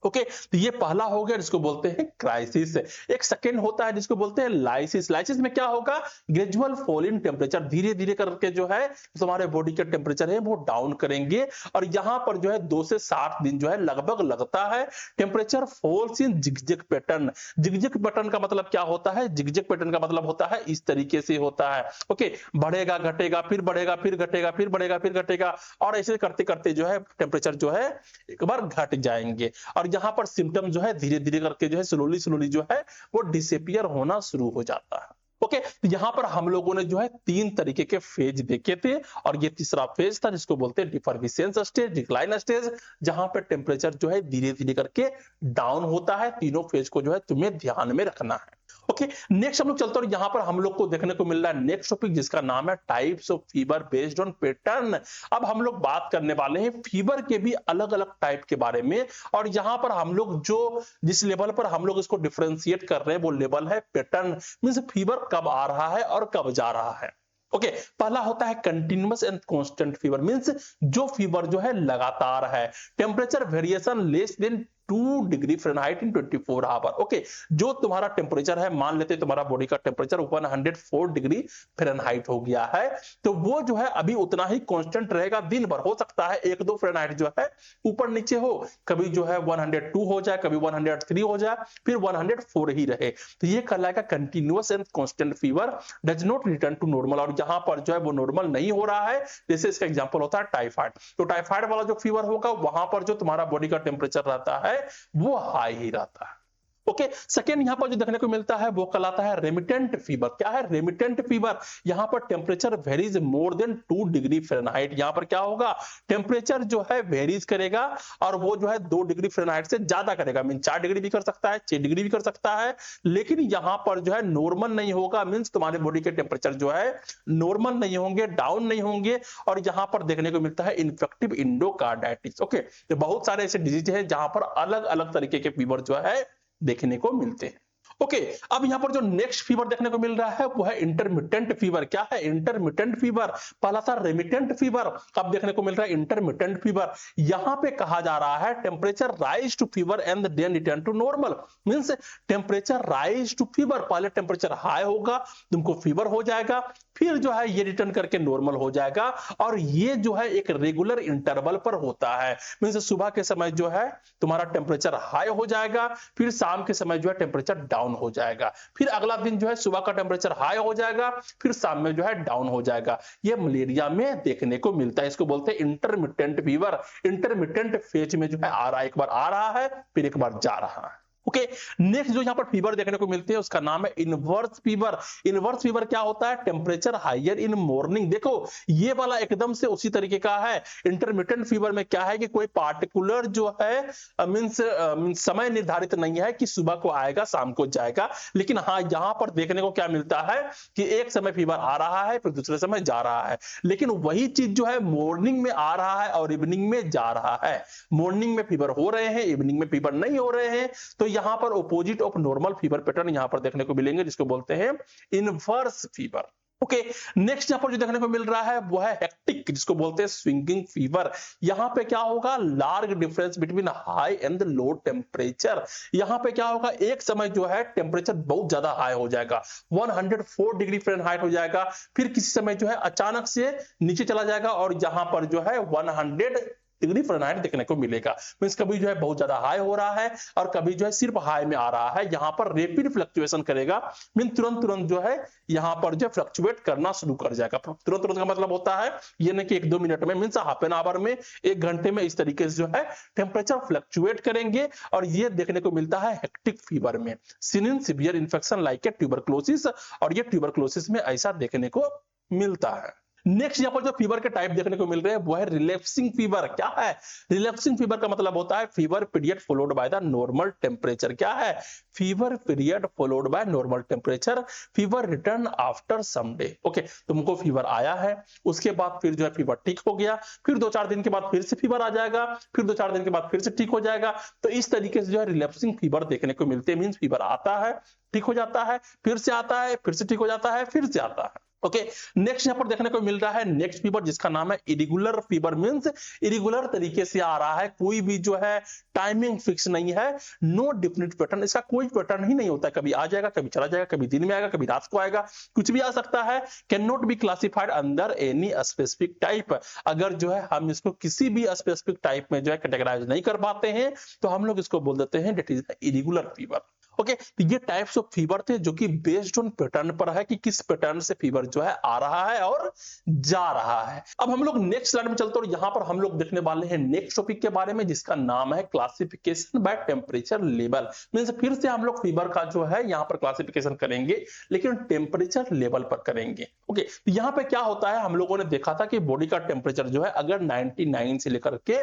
ओके, तो ये पहला हो गया जिसको बोलते हैं क्राइसिस। एक सेकंड होता है जिसको बोलते हैं लाइसिस। लाइसिस में क्या होगा? ग्रेजुअल फॉल इन टेम्परेचर, धीरे धीरे करके जो है तुम्हारे बॉडी का टेम्परेचर है वो डाउन करेंगे और यहां पर जो है 2 से 7 दिन जो है लगभग लगता है temperature falls in zigzag pattern. Zigzag pattern का मतलब क्या होता है? जिगजैग पैटर्न का मतलब होता है इस तरीके से होता है। ओके, बढ़ेगा घटेगा फिर बढ़ेगा फिर घटेगा फिर बढ़ेगा फिर घटेगा और ऐसे करते करते जो है टेम्परेचर जो है एक बार घट जाएंगे और यहाँ पर सिम्टम जो है धीरे धीरे करके जो है स्लोली स्लोली जो है वो डिसअपियर होना शुरू हो जाता है। ओके, तो यहाँ पर हम लोगों ने जो है 3 तरीके के फेज देखे थे और ये तीसरा फेज था जिसको बोलते हैं डिफर्विसेंस स्टेज, डिक्लाइन स्टेज, जहां पर टेम्परेचर जो है धीरे धीरे करके डाउन होता है। तीनों फेज को जो है तुम्हें ध्यान में रखना है। ओके, नेक्स्ट हम लोग चलते हैं, यहाँ पर हम लोग को देखने को मिल रहा है नेक्स्ट टॉपिक जिसका नाम है types of fever based on pattern. अब हम लोग बात करने वाले हैं फीवर के भी अलग अलग टाइप के बारे में और यहाँ पर हम लोग जो जिस लेवल पर हम लोग इसको डिफरेंशिएट कर रहे हैं वो लेवल है पैटर्न, मींस फीवर कब आ रहा है और कब जा रहा है। ओके, पहला होता है continuous and constant fever, means जो फीवर जो है लगातार है, temperature variation less than 2 degree Fahrenheit in 24 hour. Okay, जो तुम्हारा टेम्परेचर है, मान लेते तुम्हारा बॉडी का टेम्परेचर 104 डिग्री फ़ारेनहाइट हो गया है, तो वो जो है अभी उतना ही कांस्टेंट रहेगा दिन भर। हो सकता है 1-2 फ़ारेनहाइट जो है ऊपर नीचे हो, कभी जो है 102 हो जाए, कभी 103 हो जाए, फिर 104 ही रहे, तो ये कहलाएगा continuous and constant fever does not return to normal. और जहां पर जो है वो नॉर्मल नहीं हो रहा है, जैसे इसका एग्जांपल होता है टाइफाइड, तो टाइफाइड वाला जो फीवर होगा वहां पर जो तुम्हारा बॉडी का टेम्परेचर रहता है वो हाई ही रहता है। ओके, सेकेंड यहां पर जो देखने को मिलता है वो कहलाता है रेमिटेंट फीवर। क्या है रेमिटेंट फीवर? यहां पर temperature varies more than 2 degree Fahrenheit. यहां पर क्या होगा? टेम्परेचर जो है वेरीज करेगा और वो जो है 2 डिग्री फ़ारेनहाइट से ज्यादा करेगा, मीन 4 डिग्री भी कर सकता है, 6 डिग्री भी कर सकता है, लेकिन यहां पर जो है नॉर्मल नहीं होगा, मीन्स तुम्हारे बॉडी के टेम्परेचर जो है नॉर्मल नहीं होंगे, डाउन नहीं होंगे। और यहां पर देखने को मिलता है इन्फेक्टिव इंडोकार्डाइटिस। ओके, तो बहुत सारे ऐसे डिजीज है जहां पर अलग अलग तरीके के फीवर जो है देखने को मिलते हैं। ओके, अब यहां पर जो नेक्स्ट फीवर देखने को मिल रहा है वो है इंटरमिटेंट फीवर। क्या है इंटरमिटेंट फीवर? पहला था रेमिटेंट फीवर, अब देखने को मिल रहा है इंटरमिटेंट फीवर। यहां पे कहा जा रहा है temperature rise to fever and then return to normal, means temperature rise to fever, पहले टेम्परेचर हाई होगा, तुमको फीवर हो जाएगा, फिर जो है ये रिटर्न करके नॉर्मल हो जाएगा और ये जो है एक रेगुलर इंटरवल पर होता है, मींस सुबह के समय जो है तुम्हारा टेम्परेचर हाई हो जाएगा, फिर शाम के समय जो है टेम्परेचर डाउन हो जाएगा, फिर अगला दिन जो है सुबह का टेम्परेचर हाई हो जाएगा, फिर शाम में जो है डाउन हो जाएगा। ये मलेरिया में देखने को मिलता है, इसको बोलते हैं इंटरमिटेंट फीवर। इंटरमिटेंट फेज में जो है आ रहा है, एक बार आ रहा है फिर एक बार जा रहा है। ओके, नेक्स्ट जो यहां पर फीवर देखने को मिलती है उसका नाम है इनवर्स फीवर। इनवर्स फीवर क्या होता है? Temperature higher in morning. देखो ये वाला एकदम से उसी तरीके का है। इंटरमिटेंट फीवर में क्या है कि कोई पार्टिकुलर जो है मींस समय निर्धारित नहीं है कि सुबह को आएगा शाम को जाएगा, लेकिन हाँ यहां पर देखने को क्या मिलता है कि एक समय फीवर आ रहा है फिर दूसरे समय जा रहा है, लेकिन वही चीज जो है मॉर्निंग में आ रहा है और इवनिंग में जा रहा है। मॉर्निंग में फीवर हो रहे हैं, इवनिंग में फीवर नहीं हो रहे हैं, तो यहां पर opposite of normal fever pattern यहां पर देखने को मिलेंगे जिसको बोलते हैं इनवर्स फीवर। ओके, नेक्स्ट यहां पर जो देखने को मिल रहा है वो है हेक्टिक, जिसको बोलते हैं स्विंगिंग फीवर। यहां पे क्या होगा? Large difference between high and low temperature. यहां पे क्या होगा? एक समय जो है टेम्परेचर बहुत ज्यादा हाई हो जाएगा, 104 डिग्री फ़ारेनहाइट हो जाएगा, फिर किसी समय जो है अचानक से नीचे चला जाएगा और यहां पर जो है डिग्री फ़ारेनहाइट देखने को मिलेगा। मींस कभी जो है बहुत ज्यादा हाई हो रहा है और कभी जो है सिर्फ हाई में आ रहा है। यहाँ पर रैपिड फ्लक्चुएशन करेगा, मीन तुरंत तुरंत जो है यहाँ पर जो फ्लक्चुएट करना शुरू कर जाएगा। तुरंत तुरंत का मतलब होता है ये नहीं कि 1-2 मिनट में, मींस हाफ एन आवर में, 1 घंटे में, इस तरीके से जो है टेम्परेचर फ्लक्चुएट करेंगे। और ये देखने को मिलता है हेक्टिक फीवर में, seen in severe infection like a tuberculosis, और ये ट्यूबरक्लोसिस में ऐसा देखने को मिलता है। नेक्स्ट यहाँ पर जो फीवर के टाइप देखने को मिल रहे हैं वो है रिलैप्सिंग फीवर। क्या है रिलैप्सिंग फीवर का मतलब होता है fever period followed by the normal temperature. क्या है fever period followed by normal temperature, fever return after some day. Okay, तुमको फीवर आया है, उसके बाद फिर जो है फीवर ठीक हो गया, फिर 2-4 दिन के बाद फिर से फीवर आ जाएगा, फिर 2-4 दिन के बाद फिर से ठीक हो जाएगा। तो इस तरीके से जो है रिलैप्सिंग फीवर देखने को मिलते हैं। मींस फीवर आता है, ठीक हो जाता है, फिर से आता है, फिर से ठीक हो जाता है, फिर से आता है। ओके, नेक्स्ट यहाँ पर देखने को मिल रहा है नेक्स्ट फीवर जिसका नाम है इरेगुलर फीवर। मींस इरेगुलर तरीके से आ रहा है, कोई भी जो है टाइमिंग फिक्स नहीं है, नो डिफिनिट पैटर्न, इसका कोई पैटर्न ही नहीं होता है। कभी आ जाएगा, कभी चला जाएगा, कभी दिन में आएगा, कभी रात को आएगा, कुछ भी आ सकता है। Can not be classified under any specific type. अगर जो है हम इसको किसी भी स्पेसिफिक टाइप में जो है कैटेगराइज नहीं कर पाते हैं तो हम लोग इसको बोल देते हैं that is irregular fever. Okay, तो ये टाइप्स ऑफ फीवर थे जो कि बेस्ड ऑन पैटर्न पर है कि किस पैटर्न से फीवर जो है आ रहा है और जा रहा है। अब हम लोग नेक्स्ट स्लाइड में चलते हैं और यहाँ पर हम लोग देखने वाले हैं नेक्स्ट टॉपिक के बारे में जिसका नाम है classification by temperature level. Means फिर से हम लोग फीवर का जो है यहाँ पर क्लासिफिकेशन करेंगे लेकिन टेम्परेचर लेवल पर करेंगे। ओके, तो यहाँ पे क्या होता है, हम लोगों ने देखा था कि बॉडी का टेम्परेचर जो है अगर 99 से लेकर के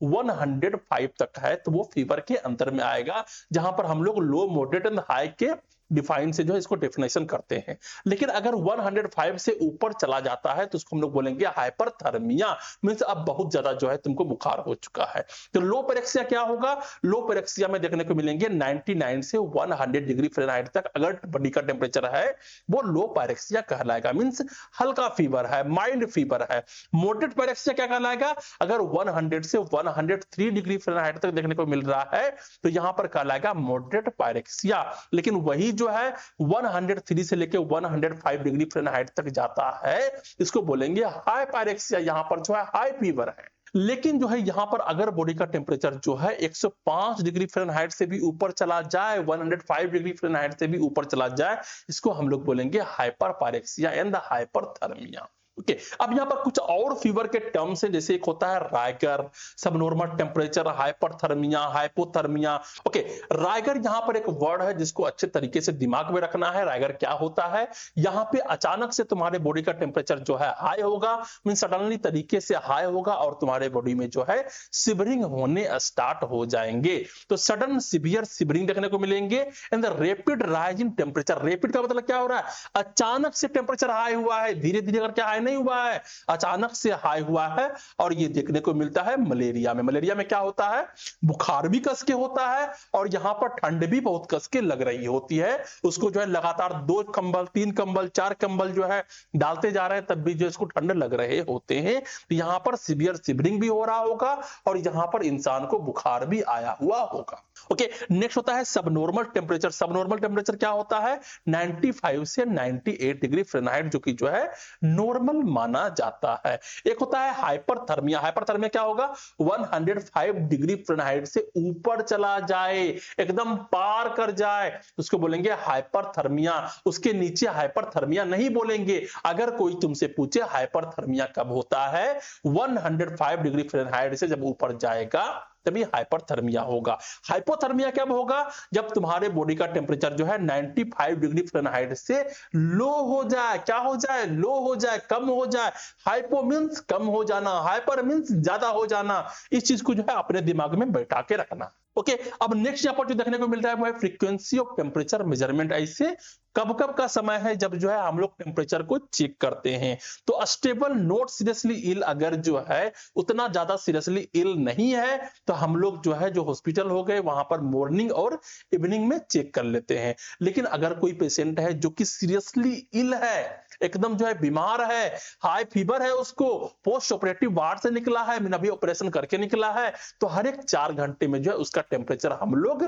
105 तक है तो वो फीवर के अंतर में आएगा, जहां पर हम लोग लो मॉडरेट एंड हाई के डिफाइन से जो है इसको डेफिनेशन करते हैं। लेकिन अगर 105 से ऊपर चला जाता है तो उसको हम लोग बोलेंगे हाइपरथर्मिया। मींस अब बहुत ज्यादा जो है तुमको बुखार हो चुका है। तो लो पेरेक्सिया क्या होगा, लो पेरेक्सिया में देखने को मिलेंगे 99 से 100 डिग्री फ़ारेनहाइट तक अगर बॉडी का टेम्परेचर है वो लो पेरेक्सिया कहलाएगा। मींस हल्का फीवर है, माइल्ड फीवर है। मॉडरेट पेरेक्सिया क्या कहलाएगा, अगर 100 से 103 डिग्री फ़ारेनहाइट तक देखने को मिल रहा है तो यहां पर कहलाएगा मॉडरेट पायरेक्सिया। लेकिन वही जो है 103 से लेके 105 डिग्री फ़ारेनहाइट तक जाता है इसको बोलेंगे हाई पायरेक्सिया, यहां पर जो है हाई फीवर है। लेकिन जो है यहां पर अगर बॉडी का टेम्परेचर जो है 105 डिग्री फ़ारेनहाइट से भी ऊपर चला जाए, 105 डिग्री फ़ारेनहाइट से भी ऊपर चला जाए, इसको हम लोग बोलेंगे hyper pyrexia and hyperthermia. Okay, अब यहाँ पर कुछ और फीवर के टर्म्स हैं, जैसे एक होता है rigor, subnormal temperature, hyperthermia, hypothermia. Okay, rigor यहाँ पर एक वर्ड है जिसको अच्छे तरीके से दिमाग में रखना है। राइगर क्या होता है, यहाँ पे अचानक से तुम्हारे बॉडी का टेम्परेचर जो है हाई होगा, मीन सडनली तरीके से हाई होगा और तुम्हारे बॉडी में जो है शिवरिंग होने स्टार्ट हो जाएंगे। तो सडन सिवियर शिवरिंग देखने को मिलेंगे and the rapid rise in temperature. Rapid का मतलब क्या हो रहा है, अचानक से टेम्परेचर हाई हुआ है, धीरे धीरे करके हाई नहीं हुआ है, अचानक से हाई हुआ है। और ये देखने को मिलता है मलेरिया में। मलेरिया में क्या होता है, बुखार भी कस के होता है और यहां पर ठंड भी बहुत कस के लग रही होती है। उसको जो है लगातार 2 कंबल, 3 कंबल, 4 कंबल जो है डालते जा रहे हैं तब भी जो इसको ठंड लग रहे होते हैं। तो यहां पर सीवियर शिवरिंग भी हो रहा होगा और यहां पर इंसान को बुखार भी आया हुआ होगा। ओके, नेक्स्ट होता है सबनॉर्मल टेम्परेचर। सबनॉर्मल टेम्परेचर क्या होता है, 95 से 98 डिग्री फ़ारेनहाइट जो कि जो है नॉर्मल माना जाता है। एक होता है हाइपरथर्मिया। हाइपरथर्मिया क्या होगा, 105 डिग्री फ़ारेनहाइट से ऊपर चला जाए, एकदम पार कर जाए, उसको बोलेंगे हाइपरथर्मिया। उसके नीचे हाइपरथर्मिया नहीं बोलेंगे। अगर कोई तुमसे पूछे हाइपरथर्मिया कब होता है, 105 डिग्री फ़ारेनहाइट से जब ऊपर जाएगा तभी हाइपरथर्मिया होगा। हाइपोथर्मिया कब होगा, जब तुम्हारे बॉडी का टेम्परेचर जो है 95 डिग्री फ़ारेनहाइट से लो हो जाए। क्या हो जाए, लो हो जाए, कम हो जाए। हाइपो मींस कम हो जाना, हाइपर मींस ज्यादा हो जाना। इस चीज को जो है अपने दिमाग में बैठा के रखना। ओके, अब नेक्स्ट यहाँ पर जो देखने को मिल रहा है वो है फ्रीक्वेंसी ऑफ टेम्परेचर मेजरमेंट। ऐसे कब कब का समय है जब जो है हम लोग टेम्परेचर को चेक करते हैं। तो स्टेबल नॉट सीरियसली इल, अगर जो है उतना ज्यादा सीरियसली इल नहीं है तो हम लोग जो है जो हॉस्पिटल हो गए वहां पर मॉर्निंग और इवनिंग में चेक कर लेते हैं। लेकिन अगर कोई पेशेंट है जो कि सीरियसली इल है, एकदम जो है बीमार है, हाई फीवर है, उसको पोस्ट ऑपरेटिव वार्ड से निकला है, अभी ऑपरेशन करके निकला है, तो हर एक 4 घंटे में जो है उसका टेम्परेचर हम लोग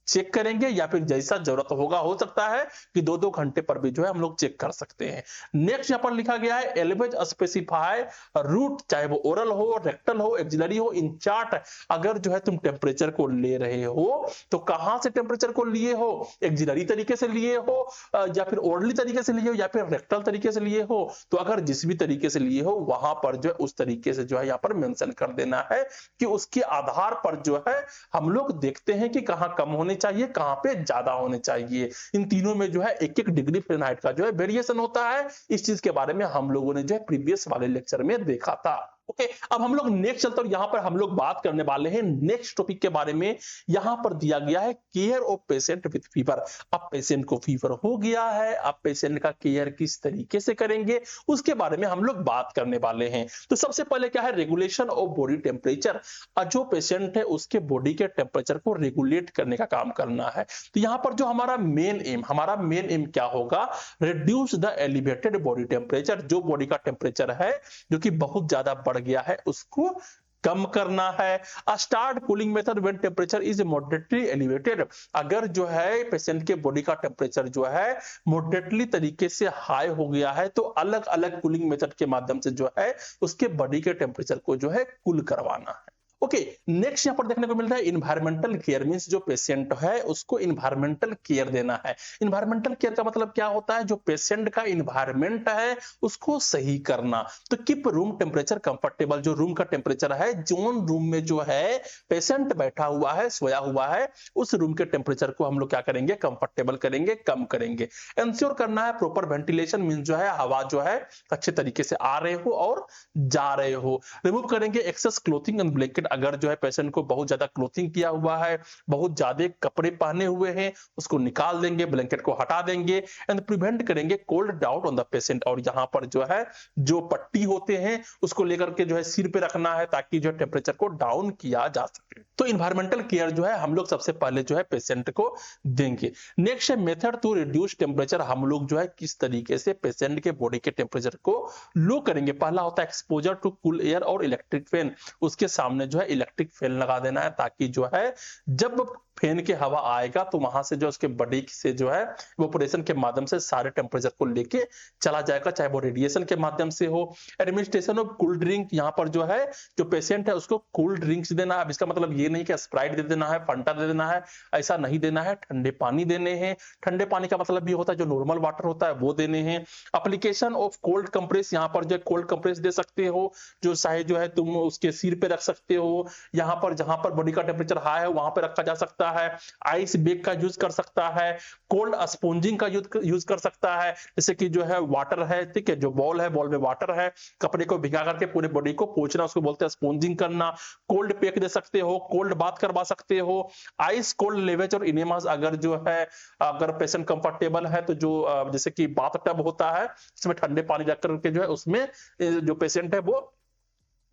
चेक करेंगे, या फिर जैसा जरूरत होगा, हो सकता है कि 2-2 घंटे पर भी जो है हम लोग चेक कर सकते हैं। नेक्स्ट यहाँ पर लिखा गया है एल्वेज स्पेसिफाई रूट, चाहे वो ओरल हो, रेक्टल हो, एक्सिलरी हो, इन चार्ट। अगर जो है तुम टेम्परेचर को ले रहे हो तो कहां से टेम्परेचर को लिए हो, एक्सिलरी तरीके से लिए हो या फिर ओरली तरीके से लिए हो या फिर रेक्टल तरीके से लिए हो, तो अगर जिस भी तरीके से लिए हो वहां पर जो है उस तरीके से जो है यहाँ पर मेंशन कर देना है कि उसके आधार पर जो है हम लोग देखते हैं कि कहां कम होने चाहिए, कहां पे ज्यादा होने चाहिए। इन तीनों में जो है 1-1 डिग्री फ़ारेनहाइट का जो है वेरिएशन होता है। इस चीज के बारे में हम लोगों ने जो है प्रीवियस वाले लेक्चर में देखा था। ओके, अब हम लोग नेक्स्ट चलते हैं, यहां पर हम लोग बात करने वाले हैं नेक्स्ट टॉपिक के बारे में। यहां पर दिया गया है care of patient with fever. अब पेशेंट को फीवर हो गया है, अब पेशेंट का केयर किस तरीके से करेंगे उसके बारे में हम लोग बात करने वाले हैं। तो सबसे पहले क्या है, रेगुलेशन ऑफ बॉडी टेम्परेचर। जो पेशेंट है उसके बॉडी के टेम्परेचर को रेगुलेट करने का काम करना है। तो यहां पर जो हमारा मेन एम क्या होगा, reduce the elevated body temperature. जो बॉडी का टेम्परेचर है जो कि बहुत ज्यादा बढ़ गया है उसको कम करना है। Start cooling method when temperature is moderately elevated. अगर जो है पेशेंट के बॉडी का टेम्परेचर जो है मॉडरेटली तरीके से हाई हो गया है तो अलग अलग कूलिंग मेथड के माध्यम से जो है उसके बॉडी के टेम्परेचर को जो है कूल करवाना है। ओके, नेक्स्ट यहां पर देखने को मिल रहा है इन्वायरमेंटल केयर, मींस जो पेशेंट है उसको इन्वायरमेंटल केयर देना है। इन्वायरमेंटल केयर का मतलब क्या होता है, जो पेशेंट का इन्वायरमेंट है उसको सही करना। तो कीप रूम टेम्परेचर कंफर्टेबल। जो रूम का टेम्परेचर है, जोन रूम में जो है पेशेंट बैठा हुआ है, सोया हुआ है, उस रूम के टेम्परेचर को हम लोग क्या करेंगे, कंफर्टेबल करेंगे, कम करेंगे। इंश्योर करना है प्रॉपर वेंटिलेशन, मींस जो है हवा जो है अच्छे तरीके से आ रहे हो और जा रहे हो। रिमूव करेंगे एक्सेस क्लोथिंग एंड ब्लैंकेट। अगर जो है पेशेंट को बहुत ज्यादा क्लोथिंग किया हुआ है, बहुत ज्यादा कपड़े पहने हुए हैं, उसको निकाल देंगे, ब्लैंकेट को हटा देंगे। एंड प्रिवेंट करेंगे cold doubt on the patient. और यहाँ पर जो है जो पट्टी होते हैं उसको लेकर के जो है सिर पे रखना है ताकि जो टेम्परेचर को डाउन किया जा सके। तो इन्वायरमेंटल केयर जो है हम लोग सबसे पहले जो है पेशेंट को देंगे। नेक्स्ट है मेथड टू रिड्यूस टेम्परेचर। हम लोग जो है किस तरीके से पेशेंट के बॉडी के टेम्परेचर को लो करेंगे। पहला होता है एक्सपोजर टू कूल एयर और इलेक्ट्रिक फैन। उसके सामने जो है इलेक्ट्रिक फैन लगा देना है ताकि जो है जब फैन के हवा आएगा तो वहां से जो उसके बॉडी से जो है इवेपोरेशन के माध्यम से सारे टेम्परेचर को लेके चला जाएगा, चाहे वो रेडिएशन के माध्यम से हो। एडमिनिस्ट्रेशन ऑफ कूल ड्रिंक, यहाँ पर जो है जो पेशेंट है उसको कूल ड्रिंक्स देना है। अब इसका मतलब ये नहीं कि स्प्राइट दे देना है, फंटा दे देना है, ऐसा नहीं देना है। ठंडे पानी देने हैं। ठंडे पानी का मतलब भी होता है जो नॉर्मल वाटर होता है वो देने हैं। एप्लीकेशन ऑफ कोल्ड कंप्रेस, यहाँ पर जो है कोल्ड कंप्रेस दे सकते हो, जो चाहे जो है तुम उसके सिर पे रख सकते हो। यहाँ पर जहां पर बॉडी का टेम्परेचर हाई है वहां पे रखा जा सकता है। आइस बैग का यूज कर सकता है। कोल्ड स्पॉन्जिंग का यूज कर सकता है, जैसे कि जो है वाटर है, ठीक है, जो बॉल है, बॉल में वाटर है, कपड़े को भिगा करके पूरे बॉडी को पोंछना, उसको बोलते हैं स्पॉन्जिंग करना। कोल्ड पैक दे सकते हो, कोल्ड बाथ करवा सकते हो। आइस कोल्ड लेवेज और इनेमास, अगर जो है अगर पेशेंट कंफर्टेबल है तो जो जैसे कि बाथ टब होता है इसमें ठंडे पानी रख करके जो है उसमें जो पेशेंट है वो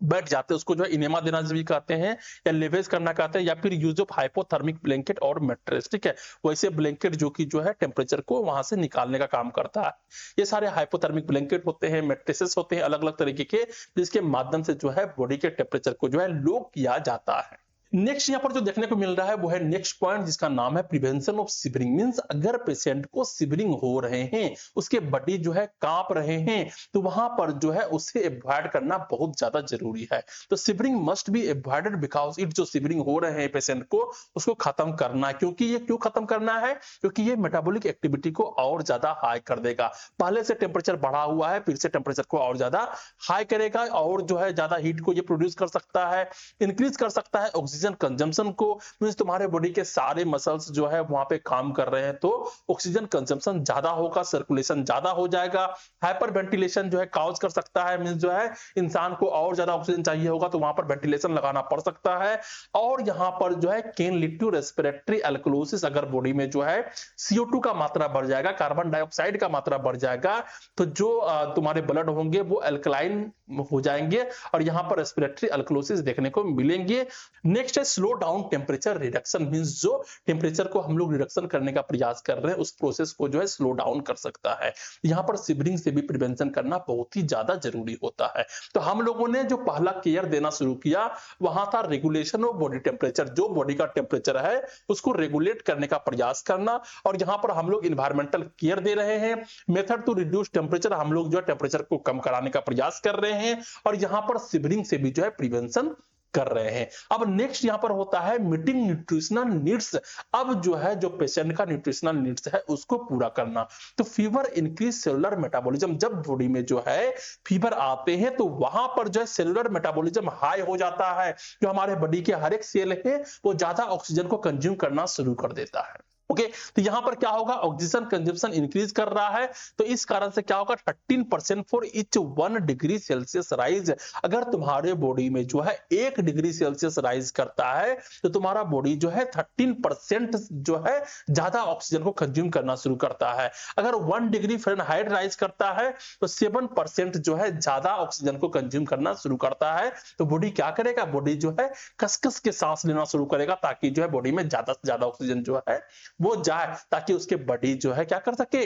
बैठ जाते हैं, उसको जो है इनेमा देना भी कहते हैं या लेवेज करना कहते हैं, या फिर यूज ऑफ हाइपोथर्मिक ब्लैंकेट और मैट्रेस। ठीक है, वैसे ब्लैंकेट जो कि जो है टेम्परेचर को वहां से निकालने का काम करता है। ये सारे हाइपोथर्मिक ब्लैंकेट होते हैं, मैट्रेसेस होते हैं अलग अलग तरीके के, जिसके माध्यम से जो है बॉडी के टेम्परेचर को जो है लो किया जाता है। नेक्स्ट यहाँ पर जो देखने को मिल रहा है वो है नेक्स्ट पॉइंट जिसका नाम है प्रिवेंशन ऑफ शिवरिंग। मींस अगर पेशेंट को शिवरिंग हो रहे हैं, उसके बॉडी जो है कांप रहे हैं, तो वहां पर जो है उसे अवॉइड करना बहुत ज्यादा जरूरी है। तो shivering must be avoided because it, जो शिवरिंग हो रहे हैं पेशेंट को उसको खत्म करना है। क्योंकि ये क्यों खत्म करना है, क्योंकि ये मेटाबॉलिक एक्टिविटी को और ज्यादा हाई कर देगा। पहले से टेम्परेचर बढ़ा हुआ है, फिर से टेम्परेचर को और ज्यादा हाई करेगा और जो है ज्यादा हीट को ये प्रोड्यूस कर सकता है, इंक्रीज कर सकता है ऑक्सीजन कंजम्पशन को। मींस तुम्हारे बॉडी के सारे मसल्स जो है वहां पे काम कर रहे हैं तो ऑक्सीजन कंजम्पशन ज्यादा होगा, सर्कुलेशन ज्यादा हो जाएगा। हाइपर वेंटिलेशन जो है कॉज कर सकता है, मींस जो है इंसान को और ज्यादा ऑक्सीजन चाहिए होगा तो वहां पर वेंटिलेशन लगाना पड़ सकता है। और यहाँ पर जो है can lead to respiratory alkalosis. अगर बॉडी में जो है CO2 का मात्रा बढ़ जाएगा, कार्बन डाइऑक्साइड का मात्रा बढ़ जाएगा, तो जो तुम्हारे ब्लड होंगे वो अल्कलाइन हो जाएंगे और यहाँ पर रेस्पिरेटरी अल्कलोसिस देखने को मिलेंगे। नेक्स्ट नेक्स्ट है slow down temperature reduction, means जो टेम्परेचर को हम लोग रिडक्शन करने का प्रयास कर रहे हैं उस प्रोसेस को जो है स्लो डाउन कर सकता है। यहाँ पर शिवरिंग से भी प्रिवेंशन करना बहुत ही ज्यादा जरूरी होता है। तो हम लोगों ने जो पहला केयर देना शुरू किया वहां था रेगुलेशन ऑफ बॉडी टेम्परेचर, जो बॉडी का टेम्परेचर है उसको रेगुलेट करने का प्रयास करना, और यहाँ पर हम लोग इन्वायरमेंटल केयर दे रहे हैं। मेथड टू रिड्यूस टेम्परेचर, हम लोग जो है टेम्परेचर को कम कराने का प्रयास कर रहे हैं, और यहाँ पर शिवरिंग से भी जो है प्रिवेंशन कर रहे हैं। अब नेक्स्ट यहां पर होता है मीटिंग न्यूट्रिशनल नीड्स। अब जो है जो पेशेंट का न्यूट्रिशनल नीड्स है उसको पूरा करना। तो फीवर इंक्रीज सेलुलर मेटाबॉलिज्म, जब बॉडी में जो है फीवर आते हैं तो वहां पर जो है सेलुलर मेटाबॉलिज्म हाई हो जाता है, जो हमारे बॉडी के हर एक सेल है वो ज्यादा ऑक्सीजन को कंज्यूम करना शुरू कर देता है। ओके, तो यहां पर क्या होगा, ऑक्सीजन कंजम्पशन इंक्रीज कर रहा है, तो इस कारण से क्या होगा 13% for each 1 degree Celsius rise. अगर तुम्हारे बॉडी में जो है 1 डिग्री सेल्सियस राइज करता है तो तुम्हारा बॉडी जो है 13% जो है ज्यादा ऑक्सीजन को कंज्यूम करना शुरू करता है। अगर 1 डिग्री फ़ारेनहाइट राइज करता है तो 7% जो है ज्यादा ऑक्सीजन को कंज्यूम करना शुरू करता है। तो बॉडी क्या करेगा, बॉडी जो है कस-कस के सांस लेना शुरू करेगा ताकि जो है बॉडी में ज्यादा से ज्यादा ऑक्सीजन जो है वो जाए, ताकि उसके बॉडी जो है क्या कर सके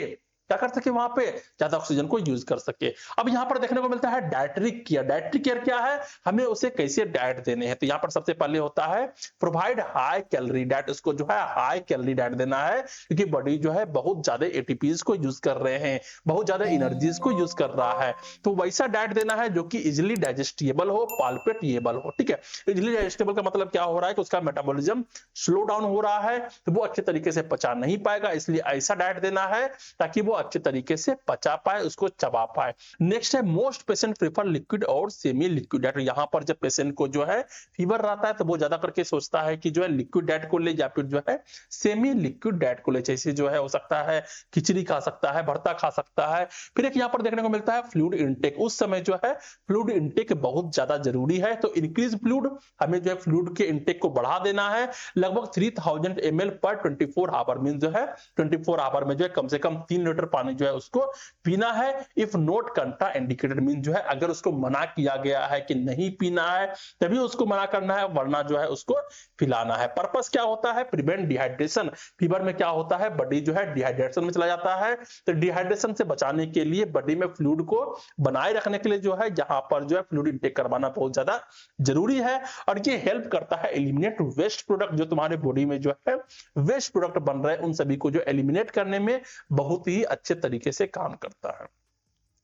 वहां पे ज्यादा ऑक्सीजन को यूज कर सके। अब यहां पर देखने को मिलता है डाइटरी केयर। डाइटरी केयर क्या है, हमें उसे कैसे डाइट देने हैं। तो यहां पर सबसे पहले होता है प्रोवाइड हाई कैलोरी डाइट। उसको जो है हाई कैलोरी डाइट देना है, क्योंकि बॉडी जो है बहुत ज्यादा एटीपीज को यूज कर रहे हैं, बहुत ज्यादा एनर्जीज को यूज कर रहा है। तो वैसा डाइट देना है जो कि इजिली डाइजेस्टेबल हो, पाल्पेटेबल हो। ठीक है, इजिली डाइजेस्टेबल का मतलब क्या हो रहा है कि उसका मेटाबॉलिज्म स्लो डाउन हो रहा है, तो वो अच्छे तरीके से पचा नहीं पाएगा, इसलिए ऐसा डाइट देना है ताकि वो अच्छे तरीके से पचा पाए, उसको चबा पाए। नेक्स्ट है मोस्ट पेशेंट प्रेफर लिक्विड और सेमी लिक्विड डाइट। यहाँ पर जब पेशेंट को जो है फीवर रहता है तो वो ज्यादा करके सोचता है कि जो है लिक्विड डाइट को ले या फिर जो है सेमी लिक्विड डाइट को ले। जैसे जो है हो सकता है खिचड़ी खा सकता है, भरता खा सकता है। फिर एक यहाँ पर देखने को मिलता है फ्लूइड इनटेक। उस समय जो है फ्लूइड इनटेक बहुत ज्यादा जरूरी है, तो इंक्रीज फ्लूइड, हमें जो है फ्लूइड के इनटेक को बढ़ा देना है। लगभग 3000 ml पर 24 आवर, मीन जो है 24 आवर में जो है कम से कम 3 लीटर पानी जो है उसको पीना है। इफ नॉट कंट्रा इंडिकेटेड, मीन जो है अगर उसको मना किया गया है कि नहीं पीना है तभी उसको मना करना है, वरना जो है उसको पिलाना है। पर्पस क्या होता है, प्रिवेंट डिहाइड्रेशन। फीवर में क्या होता है, बॉडी जो है डिहाइड्रेशन में चला जाता है, तो डिहाइड्रेशन से बचाने के लिए बॉडी में फ्लूइड को बनाए रखने के लिए जो है यहाँ पर जो है फ्लूइड इंटेक करवाना बहुत ज्यादा जरूरी है। और ये हेल्प करता है एलिमिनेट वेस्ट प्रोडक्ट, जो तुम्हारे बॉडी में जो है वेस्ट प्रोडक्ट बन रहे हैं उन सभी को जो एलिमिनेट करने में बहुत ही अच्छे तरीके से काम करता है।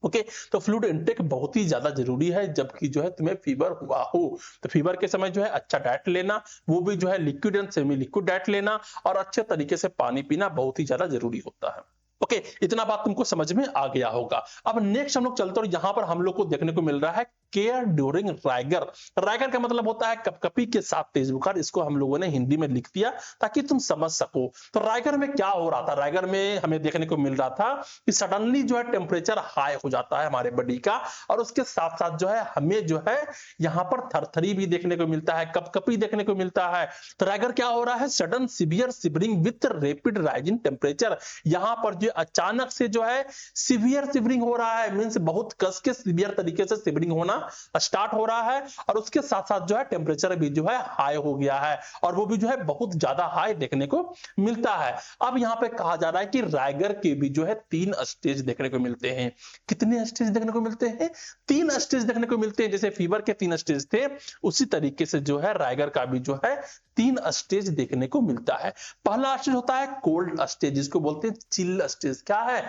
ओके, तो फ्लूइड इंटेक बहुत ही ज्यादा जरूरी है जबकि जो है तुम्हें फीवर हुआ हो। तो फीवर के समय जो है अच्छा डाइट लेना, वो भी जो है liquid and semi liquid diet लेना, और अच्छे तरीके से पानी पीना बहुत ही ज्यादा जरूरी होता है। ओके, इतना बात तुमको समझ में आ गया होगा। अब नेक्स्ट हम लोग चलते और यहाँ पर हम लोग को देखने को मिल रहा है केयर ड्यूरिंग राइगर। राइगर का मतलब होता है कपकपी के साथ तेज बुखार। इसको हम लोगों ने हिंदी में लिख दिया ताकि तुम समझ सको। तो राइगर में क्या हो रहा था, राइगर में हमें देखने को मिल रहा था कि सडनली जो है टेम्परेचर हाई हो जाता है हमारे बॉडी का, और उसके साथ साथ जो है हमें जो है यहाँ पर थरथरी भी देखने को मिलता है, कपकपी देखने को मिलता है। तो राइगर क्या हो रहा है, sudden severe shivering with rapid rising temperature. यहाँ पर जो अचानक से जो है सीवियर शिवरिंग हो रहा है, मींस बहुत कस के सीवियर तरीके से शिवरिंग होना स्टार्ट हो रहा है, और उसके साथ साथ जो है टेम्परेचर भी जो है हाई हो गया है, और वो भी जो है बहुत ज्यादा हाई देखने को मिलता है। अब यहाँ पे कहा जा रहा है कि राइगर के भी जो है 3 स्टेज देखने को मिलते हैं। कितने स्टेज देखने को मिलते हैं, 3 स्टेज देखने को मिलते हैं। जैसे फीवर के 3 स्टेज थे उसी तरीके से जो है राइगर का भी जो है 3 स्टेज देखने को मिलता है। पहला स्टेज होता है कोल्ड स्टेज, जिसको बोलते हैं चिल स्टेज। क्या है,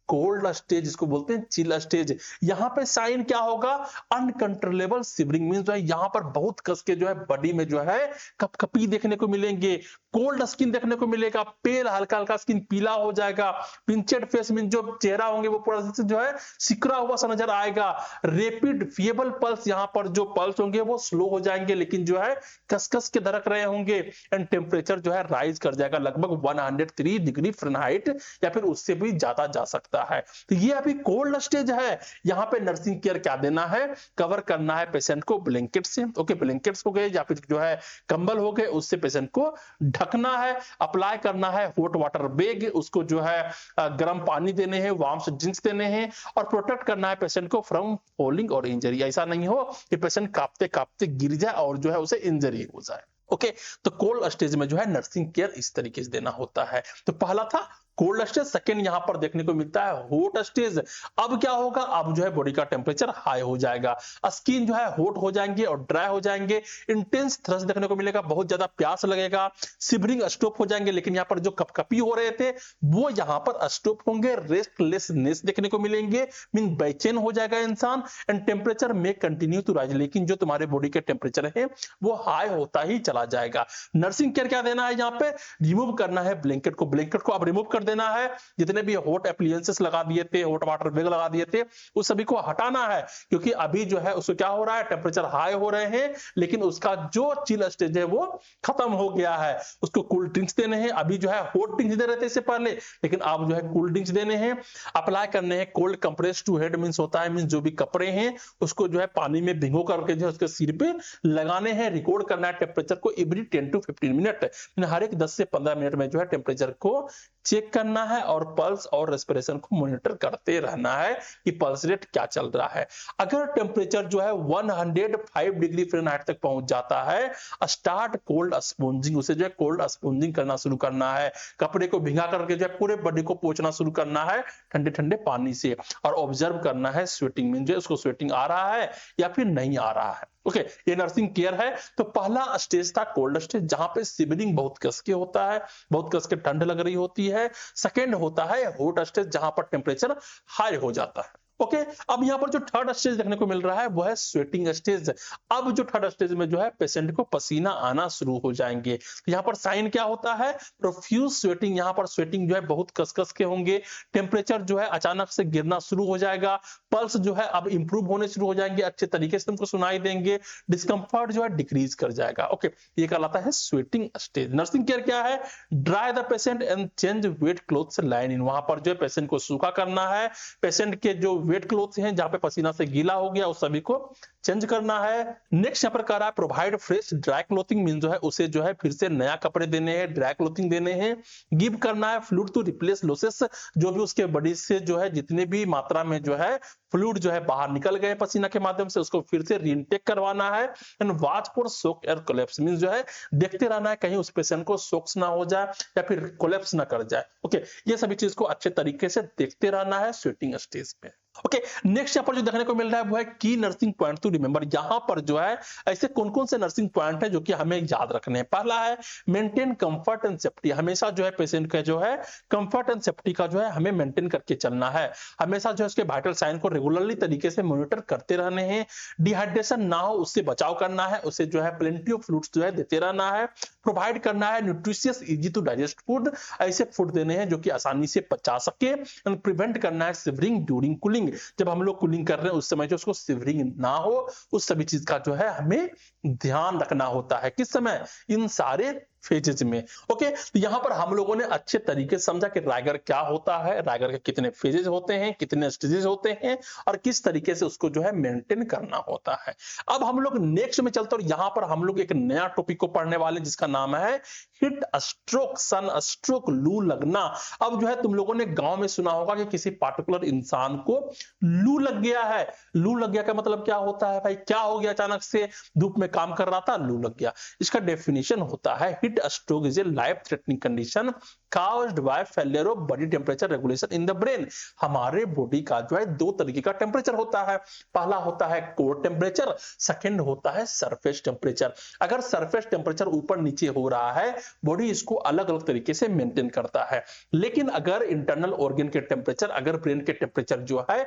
कोल्ड स्टेज, इसको बोलते हैं चिल स्टेज। यहाँ पे साइन क्या होगा, अनकंट्रोलेबल शिवरिंग, मींस जो है यहाँ पर बहुत कस के जो है बॉडी में जो है कपकपी देखने को मिलेंगे, कोल्ड स्किन देखने को मिलेगा, पेल हल्का हल्का स्किन पीला हो जाएगा, पिंचेड फेस, मींस जो चेहरा होंगे वो पूरा जो है सिकुड़ा हुआ सा नजर आएगा। रेपिड फीएबल पल्स, यहाँ पर जो पल्स होंगे वो स्लो हो जाएंगे लेकिन जो है कसकस के धड़क रहे होंगे। एंड टेम्परेचर जो है राइज कर जाएगा, लगभग 103 डिग्री फ़ारेनहाइट या फिर उससे भी ज्यादा जा सकता है। तो ये अभी कोल्ड स्टेज है। यहाँ पे नर्सिंग केयर क्या देना है, कवर करना है पेशेंट को ब्लैंकेट से। ओके, ब्लैंकेट्स हो गए या फिर जो है कंबल हो गए, उससे पेशेंट को ढकना है। अप्लाई करना है हॉट वाटर बैग, उसको जो है गर्म पानी देने हैं, वार्म ड्रिंक्स देने हैं, और प्रोटेक्ट करना है पेशेंट को फ्रॉम फॉलिंग और इंजरी। ऐसा नहीं हो कि पेशेंट कांपते कांपते गिर जाए और जो है उसे इंजरी हो जाए। ओके। तो कोल्ड स्टेज में जो है नर्सिंग केयर इस तरीके से देना होता है। तो पहला था कोल्ड स्टेज, सेकंड यहां पर देखने को मिलता है हॉट स्टेज। अब क्या होगा, अब जो है बॉडी का टेम्परेचर हाई हो जाएगा, स्किन जो है हॉट हो जाएंगे और ड्राई हो जाएंगे, इंटेंस थ्रस्ट देखने को मिलेगा, बहुत ज्यादा प्यास लगेगा, सिवरिंग स्टॉप हो जाएंगे, लेकिन यहाँ पर जो कपकपी हो रहे थे वो यहाँ पर स्टॉप होंगे, रेस्टलेसनेस देखने को मिलेंगे, मीन बेचैन हो जाएगा इंसान, एंड टेम्परेचर में कंटिन्यू टू राइज, लेकिन जो तुम्हारे बॉडी के टेम्परेचर है वो हाई होता ही चला जाएगा। नर्सिंग केयर क्या देना है, यहाँ पे रिमूव करना है ब्लैंकेट को, ब्लैंकेट को अब रिमूव कर देना है, जितने भी हॉट एप्लियंसेस लगा दिए थे, हॉट वाटर बैग लगा दिए थे, उस सभी को हटाना है, क्योंकि अभी जो है उसको क्या हो रहा है, टेम्परेचर हाई हो रहे हैं, लेकिन उसका जो चिल स्टेज है वो खत्म हो गया है। उसको कूल ड्रिंक्स देने हैं, अभी जो है हॉट ड्रिंक्स दे रहे थे इससे पहले, लेकिन अब जो है कूल ड्रिंक्स देने हैं। अप्लाई करने हैं cold compress to head, means होता है, मींस जो भी कपड़े हैं उसको जो है पानी में भिगो करके जो है उसके सिर पे लगाने हैं। रिकॉर्ड करना है टेम्परेचर को एवरी 10 टू 15 मिनट, हर एक 10 से 15 मिनट में जो है टेम्परेचर को चेक करना है और पल्स और रेस्पिरेशन को मॉनिटर करते रहना है कि पल्स रेट क्या चल रहा है। अगर टेम्परेचर जो है 105 डिग्री फ़ारेनहाइट तक पहुंच जाता है, स्टार्ट कोल्ड स्पॉन्जिंग, उसे जो है कोल्ड स्पॉन्जिंग करना शुरू करना है, कपड़े को भिगा करके जो है पूरे बॉडी को पोंछना शुरू करना है ठंडे ठंडे पानी से, और ऑब्जर्व करना है स्वेटिंग में, जो उसको स्वेटिंग आ रहा है या फिर नहीं आ रहा है। ओके, ये नर्सिंग केयर है। तो पहला स्टेज था कोल्ड स्टेज, जहां पे सिवरिंग बहुत कस के होता है, बहुत कस के ठंड लग रही होती है। सेकेंड होता है हॉट स्टेज, जहां पर टेम्परेचर हाई हो जाता है। ओके, अब यहाँ पर जो थर्ड स्टेज देखने को मिल रहा है वो है स्वेटिंग स्टेज। अब जो थर्ड स्टेज में जो है पेशेंट को पसीना आना शुरू हो जाएंगे। तो यहाँ पर साइन क्या होता है, प्रोफ्यूज स्वेटिंग, यहाँ पर स्वेटिंग जो है बहुत कसकस के होंगे, टेम्परेचर जो है अचानक से गिरना शुरू हो जाएगा, पल्स जो है अब इंप्रूव होने शुरू हो जाएंगे, अच्छे तरीके से तुमको सुनाई देंगे, डिस्कम्फर्ट जो है डिक्रीज कर जाएगा। ओके, ये कहलाता है स्वेटिंग स्टेज। नर्सिंग केयर क्या है, dry the patient and change wet clothes linen, वहां पर जो है पेशेंट को सूखा करना है, पेशेंट के जो वेट क्लोथ हैं जहां पे पसीना से गीला हो गया उस सभी को चेंज करना है। नेक्स्ट यहाँ पर कह रहा है provide fresh dry clothing, mean जो है उसे जो है फिर से नया कपड़े देने हैं, ड्राई क्लोथिंग देने हैं। गिव करना है फ्लूइड टू रिप्लेस लॉसेस, जो भी उसके बॉडी से जो है जितने भी मात्रा में जो है फ्लूइड जो है बाहर निकल गए पसीना के माध्यम से, उसको फिर से रीइनटेक करवाना है। And watch for shock air collapse, means जो है देखते रहना है कहीं उस पेशेंट को शॉक्स ना हो जाए या फिर कोलैप्स ना कर जाए। ओके, ये सभी चीज को अच्छे तरीके से देखते रहना है स्वेटिंग स्टेज पे। ओके, नेक्स्ट यहाँ पर जो देखने को मिल रहा है वो है की नर्सिंग पॉइंट टू रिमेंबर। यहाँ पर जो है ऐसे कौन कौन से नर्सिंग पॉइंट है जो कि हमें याद रखने हैं। पहला है मेंटेन कंफर्ट एंड सेफ्टी, हमेशा जो है पेशेंट का जो है कंफर्ट एंड सेफ्टी का जो है हमें मेंटेन करके चलना है, हमेशा जो है उसके वाइटल साइन को रेगुलरली तरीके से मॉनिटर करते रहने हैं। डिहाइड्रेशन ना हो उससे बचाव करना है, उसे जो है प्लेंटी ऑफ फ्लूइड्स जो है देते रहना है। प्रोवाइड करना है nutritious easy to digest food, ऐसे फूड देने हैं जो कि आसानी से पचा सके। एंड प्रिवेंट करना है सिवरिंग ड्यूरिंग कूलिंग, जब हम लोग कूलिंग कर रहे हैं उस समय जो उसको सिवरिंग ना हो, उस सभी चीज का जो है हमें ध्यान रखना होता है। किस समय, इन सारे फेजेज में। ओके, तो यहां पर हम लोगों ने अच्छे तरीके से समझा कि राइगर क्या होता है, राइगर के कितने फेजेज होते हैं, कितने स्टेजेस होते हैं, और किस तरीके से उसको जो है मेंटेन करना होता है। अब हम लोग नेक्स्ट में चलते और यहां पर हम लोग एक नया टॉपिक को पढ़ने वाले जिसका नाम है हीट स्ट्रोक, सन स्ट्रोक, लू लगना। अब जो है तुम लोगों ने गांव में सुना होगा कि किसी पार्टिकुलर इंसान को लू लग गया है। लू लग गया का मतलब क्या होता है भाई, क्या हो गया, अचानक से धूप में काम कर रहा था, लू लग गया। इसका डेफिनेशन होता है heat stroke is a life threatening condition caused by failure of body temperature regulation in the brain। हमारे बॉडी का जो है दो तरीके का टेम्परेचर होता है, पहला होता है कोर टेम्परेचर, सेकंड होता है सरफेस टेम्परेचर। अगर सरफेस टेम्परेचर ऊपर नीचे हो रहा है, बॉडी इसको अलग अलग तरीके से मेंटेन करता है। लेकिन अगर इंटरनल ऑर्गन के टेम्परेचर, अगर ब्रेन के टेम्परेचर जो है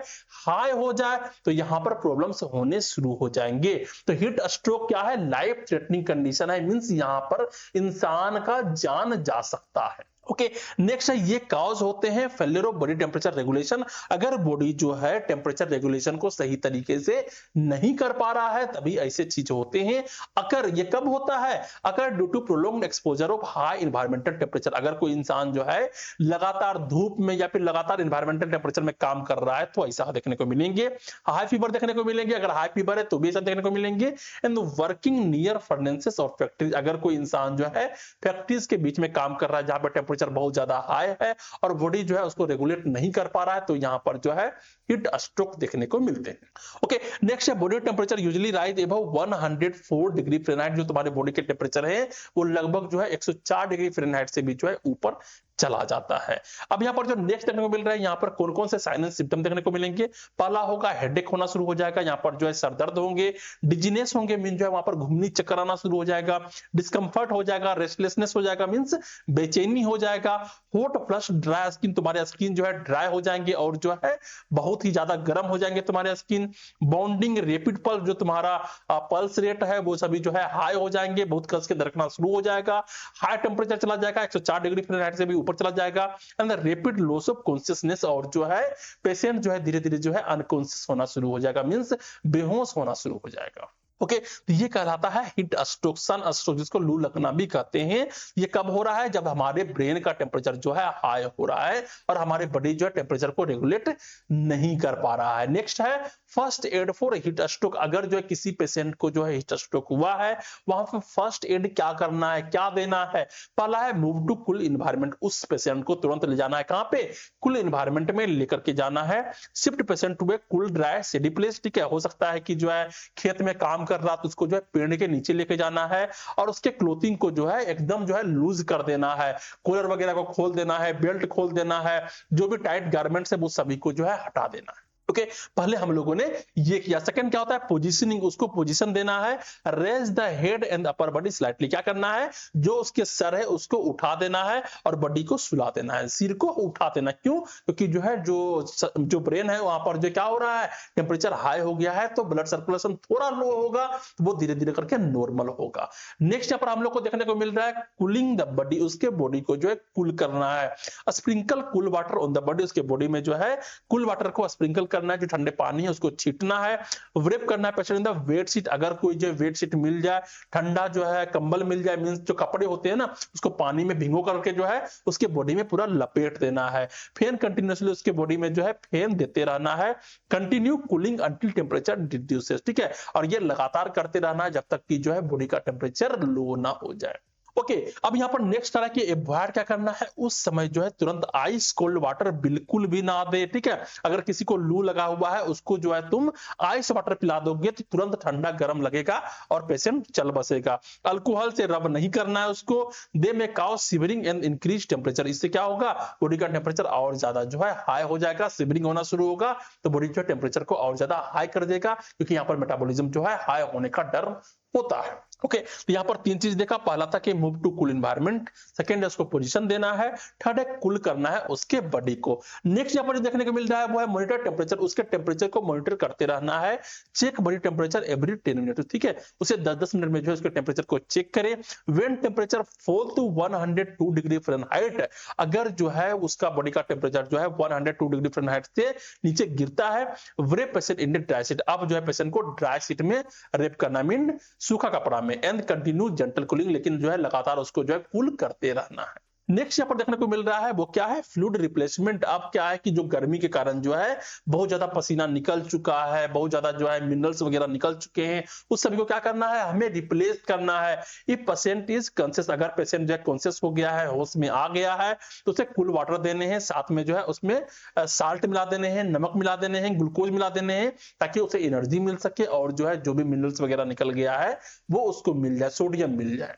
हाई हो जाए तो यहां पर प्रॉब्लम्स होने शुरू हो जाएंगे। तो हीट स्ट्रोक क्या है, लाइफ थ्रेटनिंग कंडीशन है, मींस यहां पर इंसान का जान जा सकता है। ओके, नेक्स्ट है ये कॉज होते हैं failure of body temperature regulation. अगर बॉडी जो है टेम्परेचर रेगुलेशन को सही तरीके से नहीं कर पा रहा है तभी ऐसे चीज होते हैं। अगर ये कब होता है, अगर due to prolonged exposure of high environmental temperature, अगर कोई इंसान जो है लगातार धूप में या फिर लगातार एनवायरमेंटल टेम्परेचर में काम कर रहा है तो ऐसा देखने को मिलेंगे। हाई फीवर देखने को मिलेंगे, अगर हाई फीवर है तो भी ऐसा देखने को मिलेंगे। एंड वर्किंग नियर फर्नेसेस और फैक्ट्रीज, अगर कोई इंसान जो है फैक्ट्रीज के बीच में काम कर रहा है जहां पर टेम्परेचर बहुत ज्यादा हाई है और बॉडी जो है उसको रेगुलेट नहीं कर पा रहा है, तो यहाँ पर जो है हीट स्ट्रोक देखने को मिलते हैं। ओके, नेक्स्ट है body temperature usually rise above 104 degree Fahrenheit. जो तुम्हारे बॉडी के टेम्परेचर है वो लगभग जो है 104 डिग्री फ़ारेनहाइट से भी जो है ऊपर चला जाता है। अब यहाँ पर जो नेक्स्ट देखने को मिल रहा है, यहाँ पर कौन कौन से साइन एंड सिम्टम देखने को मिलेंगे। पहला होगा हेडेक होना शुरू हो जाएगा, यहाँ पर जो है सर दर्द होंगे, डिजीनेस होंगे, मीन जो है वहां पर घूमनी चक्कर आना शुरू हो जाएगा, डिस्कम्फर्ट हो जाएगा, रेस्टलेसनेस हो जाएगा, मीन्स बेचैनी हो जाएगा, हॉट फ्लश ड्राई स्किन, तुम्हारे स्किन जो है ड्राई हो जाएंगे और जो है बहुत ही ज्यादा गर्म हो जाएंगे तुम्हारे स्किन, बॉन्डिंग रेपिड पल्स, जो तुम्हारा पल्स रेट है वो सभी जो है हाई हो जाएंगे, बहुत कस के धड़कना शुरू हो जाएगा, हाई टेम्परेचर चला जाएगा, 104 डिग्री फ़ारेनहाइट से भी ऊपर चला जाएगा, and rapid loss of consciousness, और जो है पेशेंट जो है धीरे धीरे जो है अनकॉन्शियस होना शुरू हो जाएगा, मींस बेहोश होना शुरू हो जाएगा। ओके, तो ये कहलाता है हीट स्ट्रोक, सन स्ट्रोक, जिसको लू लगना भी कहते हैं। ये कब हो रहा है, जब हमारे ब्रेन का टेम्परेचर जो है हाई हो रहा है और हमारे बॉडी जो है टेम्परेचर को रेगुलेट नहीं कर पा रहा है। नेक्स्ट है first aid for heat stroke. अगर जो है किसी पेशेंट को जो है हीट स्ट्रोक हुआ है, वहां पर फर्स्ट एड क्या करना है, क्या देना है। पहला है मूव टू कूल इन्वायरमेंट, उस पेशेंट को तुरंत ले जाना है कहां पे, कूल इन्वायरमेंट में लेकर के जाना है। Shift patient to a cool dry shady place, ठीक है, हो सकता है कि जो है खेत में काम कर रहा तो उसको जो है पेड़ के नीचे लेके जाना है और उसके क्लोथिंग को जो है एकदम जो है लूज कर देना है, कॉलर वगैरह को खोल देना है, बेल्ट खोल देना है, जो भी टाइट गारमेंट्स है वो सभी को जो है हटा देना है। ओके, पहले हम लोगों ने ये किया। सेकंड क्या होता है, पोजीशनिंग, उसको पोजीशन देना है। Raise the head and upper body slightly, क्या करना है, जो उसके सर है उसको उठा देना है और बॉडी को सुला देना है, सिर को उठा देना। क्यों, क्योंकि जो है जो ब्रेन है वहां पर जो क्या हो रहा है, टेम्परेचर हाई हो गया है, तो ब्लड सर्कुलेशन थोड़ा लो होगा, तो वो धीरे धीरे करके नॉर्मल होगा। नेक्स्ट यहाँ पर हम लोग को देखने को मिल रहा है कूलिंग द बॉडी, उसके बॉडी को जो है कूल करना है। Sprinkle cool water on the body, उसके बॉडी में जो है कूल वाटर को स्प्रिंकल करना है, जो ठंडे पानी है उसको छीटना है। व्रेप करना है patient in the wet sheet, अगर कोई जो वेट शीट मिल जाए, ठंडा जो है कंबल मिल जाए, मींस जो कपड़े होते हैं ना, उसको पानी में भिगो करके जो है उसके बॉडी में पूरा लपेट देना है। फैन कंटिन्यूअसली उसके बॉडी में जो है फैन देते रहना है। Continue cooling until temperature reduces, ठीक है, और ये लगातार करते रहना है जब तक कि जो है बॉडी का टेम्परेचर लो ना हो जाए। ओके, अब यहाँ पर नेक्स्ट आ रहा है कि अवॉइड क्या करना है, उस समय जो है तुरंत आइस कोल्ड वाटर बिल्कुल भी ना दे, ठीक है। अगर किसी को लू लगा हुआ है उसको जो है तुम आइस वाटर पिला दोगे तो तुरंत ठंडा गर्म लगेगा और पेशेंट चल बसेगा। अल्कोहल से रब नहीं करना है उसको। They may cause shivering and increase temperature, इससे क्या होगा, बॉडी का टेम्परेचर और ज्यादा जो है हाई हो जाएगा, सिवरिंग होना शुरू होगा, तो बॉडी जो टेम्परेचर को और ज्यादा हाई कर देगा, क्योंकि यहाँ पर मेटाबॉलिज्म जो है हाई होने का डर होता है। ओके, तो यहाँ पर तीन चीज देखा, पहला था कि move to cool environment, second है उसको पोजीशन देना है, थर्ड है कूल करना है उसके बॉडी को। नेक्स्ट यहाँ पर जो देखने को मिल रहा है वो है मॉनिटर टेम्परेचर, उसके टेम्परेचर को मॉनिटर करते रहना है। Check body temperature every 10 minute, ठीक है, उसे 10-10 मिनट में जो है उसके टेम्परेचर को चेक करें। When temperature fall to 102 degree Fahrenheit, अगर जो है उसका बॉडी का टेम्परेचर जो है 102 डिग्री फ़ारेनहाइट से नीचे गिरता है, rape patient in dry sheet, अब जो है पेशेंट को ड्राई शीट में रेप करना, मीन सूखा कपड़ा में। एंड कंटिन्यू जेंटल कूलिंग, लेकिन जो है लगातार उसको जो है कूल करते रहना है। नेक्स्ट यहाँ पर देखने को मिल रहा है वो क्या है, फ्लूइड रिप्लेसमेंट। अब क्या है कि जो गर्मी के कारण जो है बहुत ज्यादा पसीना निकल चुका है, बहुत ज्यादा जो है मिनरल्स वगैरह निकल चुके हैं, उस सभी को क्या करना है, हमें रिप्लेस करना है। इफ पेशेंट इज कॉन्शियस, अगर पेशेंट जो है कॉन्शियस हो गया है, होश में आ गया है, तो उसे कूल वाटर देने हैं, साथ में जो है उसमें साल्ट मिला देने हैं, नमक मिला देने हैं, ग्लूकोज मिला देने हैं, ताकि उसे एनर्जी मिल सके और जो है जो भी मिनरल्स वगैरह निकल गया है वो उसको मिल जाए, सोडियम मिल जाए।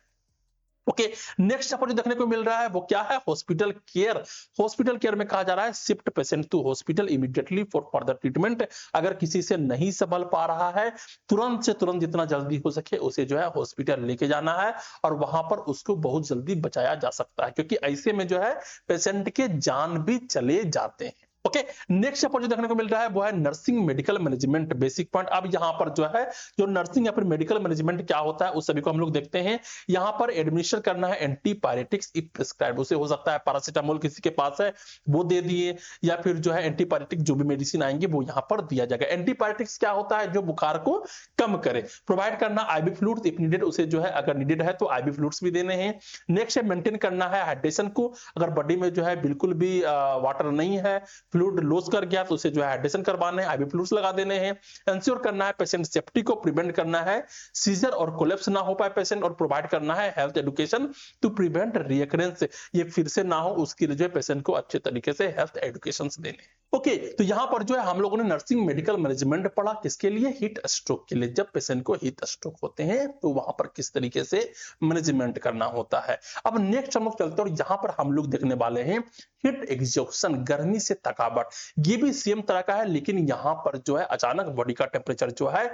ओके, नेक्स्ट यहाँ पर जो देखने को मिल रहा है वो क्या है, हॉस्पिटल केयर। हॉस्पिटल केयर में कहा जा रहा है shift patient to hospital immediately for further treatment. अगर किसी से नहीं संभल पा रहा है, तुरंत से तुरंत जितना जल्दी हो सके उसे जो है हॉस्पिटल लेके जाना है और वहां पर उसको बहुत जल्दी बचाया जा सकता है, क्योंकि ऐसे में जो है पेशेंट के जान भी चले जाते हैं। ओके, नेक्स्ट यहाँ पर जो देखने को मिल रहा है वो है nursing medical management, basic point. अब यहाँ पर जो है जो नर्सिंग या फिर मेडिकल मैनेजमेंट क्या होता है उस सभी को हम लोग देखते हैं। यहाँ पर एडमिनिस्टर करना है एंटीपायरेटिक्स इफ प्रिस्क्राइब्ड, उसे हो सकता है पैरासिटामोल किसी के पास है वो दे दिए, या फिर जो है एंटीपायरेटिक जो भी मेडिसिन आएंगे वो यहाँ पर दिया जाएगा। एंटीपायरेटिक्स क्या होता है, जो बुखार को कम करे। प्रोवाइड करना आईवी फ्लूइड्स इफ नीडेड, उसे जो है अगर नीडेड है तो आईवी फ्लूइड्स भी देने हैं। नेक्स्ट है मेंटेन करना है हाइड्रेशन को, अगर बॉडी में जो है बिल्कुल भी वाटर नहीं है फ्लूइड लॉस कर गया तो उसे जो है हाइड्रेशन करवाना है, आईवी फ्लूइड्स लगा देने हैं, इंश्योर करना है पेशेंट सेफ्टी को प्रिवेंट करना है, सीजर और कोलैप्स ना हो पाए पेशेंट, और प्रोवाइड करना है health education to prevent recurrence, ये फिर से ना हो उसके लिए जो है पेशेंट को अच्छे तरीके से हेल्थ एजुकेशन देने। ओके, तो यहाँ पर जो है हम लोगों ने नर्सिंग मेडिकल मैनेजमेंट पढ़ा किसके लिए, हीट स्ट्रोक के लिए। जब पेशेंट को हीट स्ट्रोक होते हैं तो वहां पर किस तरीके से मैनेजमेंट करना होता है। अब नेक्स्ट हम लोग चलते हैं और यहाँ पर हम लोग देखने वाले हैं हीट एग्जॉशन, गर्मी से थकावट। ये भी सेम तरह का है, लेकिन यहाँ पर जो है अचानक बॉडी का टेम्परेचर जो है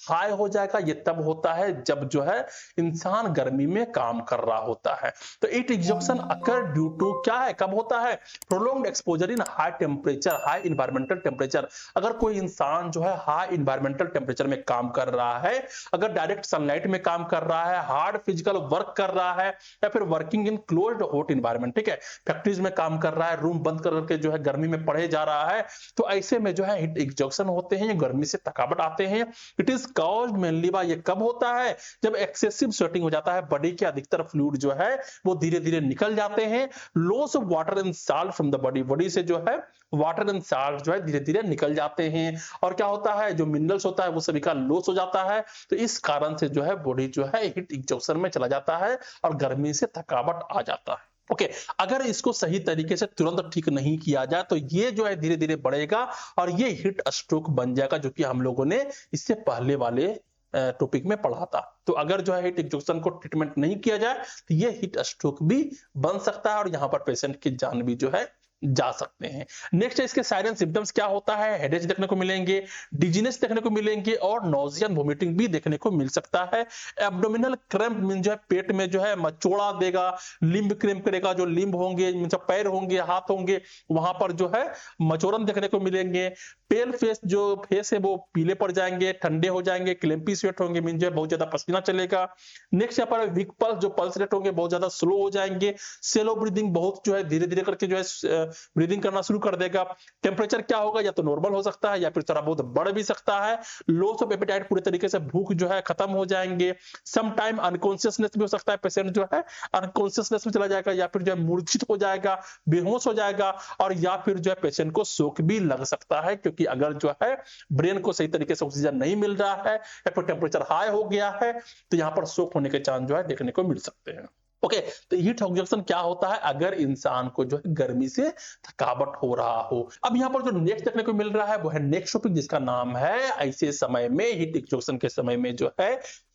हाई हो जाएगा। ये तब होता है जब जो है इंसान गर्मी में काम कर रहा होता है। तो heat exhaustion occur due to क्या है, कब होता है, prolonged exposure in high temperature, high environmental temperature. अगर कोई इंसान जो है हाई इन्वायरमेंटल टेम्परेचर में काम कर रहा है, अगर डायरेक्ट सनलाइट में काम कर रहा है, हार्ड फिजिकल वर्क कर रहा है, या फिर working in closed hot environment, ठीक है, फैक्ट्रीज में काम कर रहा है, रूम बंद करके जो है गर्मी में पड़े जा रहा है, तो ऐसे में जो है हीट एग्जॉशन होते हैं, गर्मी से थकावट आते हैं। It is caused mainly by, ये कब होता है, जब एक्सेसिव स्वेटिंग हो जाता है, बॉडी के अधिकतर फ्लूइड जो है वो धीरे धीरे निकल जाते हैं, loss of water and salt from the body, body से जो है वाटर एंड साल्ट जो है धीरे धीरे निकल जाते हैं, और क्या होता है जो मिनरल्स होता है वो सभी का लॉस हो जाता है। तो इस कारण से जो है बॉडी जो है हीट एग्जॉशन में चला जाता है और गर्मी से थकावट आ जाता है। ओके, अगर इसको सही तरीके से तुरंत ठीक नहीं किया जाए तो ये जो है धीरे धीरे बढ़ेगा और ये हीट स्ट्रोक बन जाएगा, जो कि हम लोगों ने इससे पहले वाले टॉपिक में पढ़ा था। तो अगर जो है हीट एग्जॉशन को ट्रीटमेंट नहीं किया जाए तो ये हीट स्ट्रोक भी बन सकता है और यहाँ पर पेशेंट की जान भी जो है जा सकते हैं। नेक्स्ट इसके साइन एंड सिम्टम्स क्या होता है, हेडेक देखने को मिलेंगे, डिजीनेस देखने को मिलेंगे और नोजिया वोमिटिंग भी देखने को मिल सकता है। एब्डोमिनल क्रैम्प मीन जो है पेट में जो है मचोड़ा देगा, लिम्ब क्रैम्प करेगा, जो लिम्ब होंगे, पैर होंगे, हाथ होंगे, वहां पर जो है मचोड़न देखने को मिलेंगे। पेल फेस, जो फेस है वो पीले पड़ जाएंगे, ठंडे हो जाएंगे, क्लैंपी स्वेट होंगे, मीन जो है बहुत ज्यादा पसीना चलेगा। नेक्स्ट यहाँ पर वीक पल्स, जो पल्स रेट होंगे बहुत ज्यादा स्लो हो जाएंगे। सेलो ब्रीदिंग, बहुत जो है धीरे धीरे करके जो है ब्रीदिंग करना शुरू कर देगा। टेम्परेचर क्या होगा, या तो नॉर्मल हो सकता है या फिर थोड़ा बहुत बढ़ भी सकता है। लॉस ऑफ एपेटाइट, पूरे तरीके से भूख जो है खत्म हो जाएंगे। सम टाइम अनकॉन्शियसनेस भी हो सकता है, पेशेंट जो है अनकॉन्शियसनेस में चला जाएगा या फिर जो है मूर्छित हो जाएगा, बेहोश हो जाएगा, और या फिर जो है पेशेंट को शॉक भी लग सकता है, क्योंकि अगर जो है ब्रेन को सही तरीके से ऑक्सीजन नहीं मिल रहा है या फिर टेम्परेचर हाई हो गया है तो यहाँ पर शॉक होने के चांस जो है देखने को मिल सकते हैं। ओके, तो हीट एग्जॉशन क्या होता है, अगर इंसान को जो है गर्मी से थकावट हो रहा हो। अब यहाँ पर जो नेक्स्ट देखने को मिल रहा है वो है नेक्स्ट टॉपिक, जिसका नाम है ऐसे समय में, हीट एग्जॉशन के समय में जो है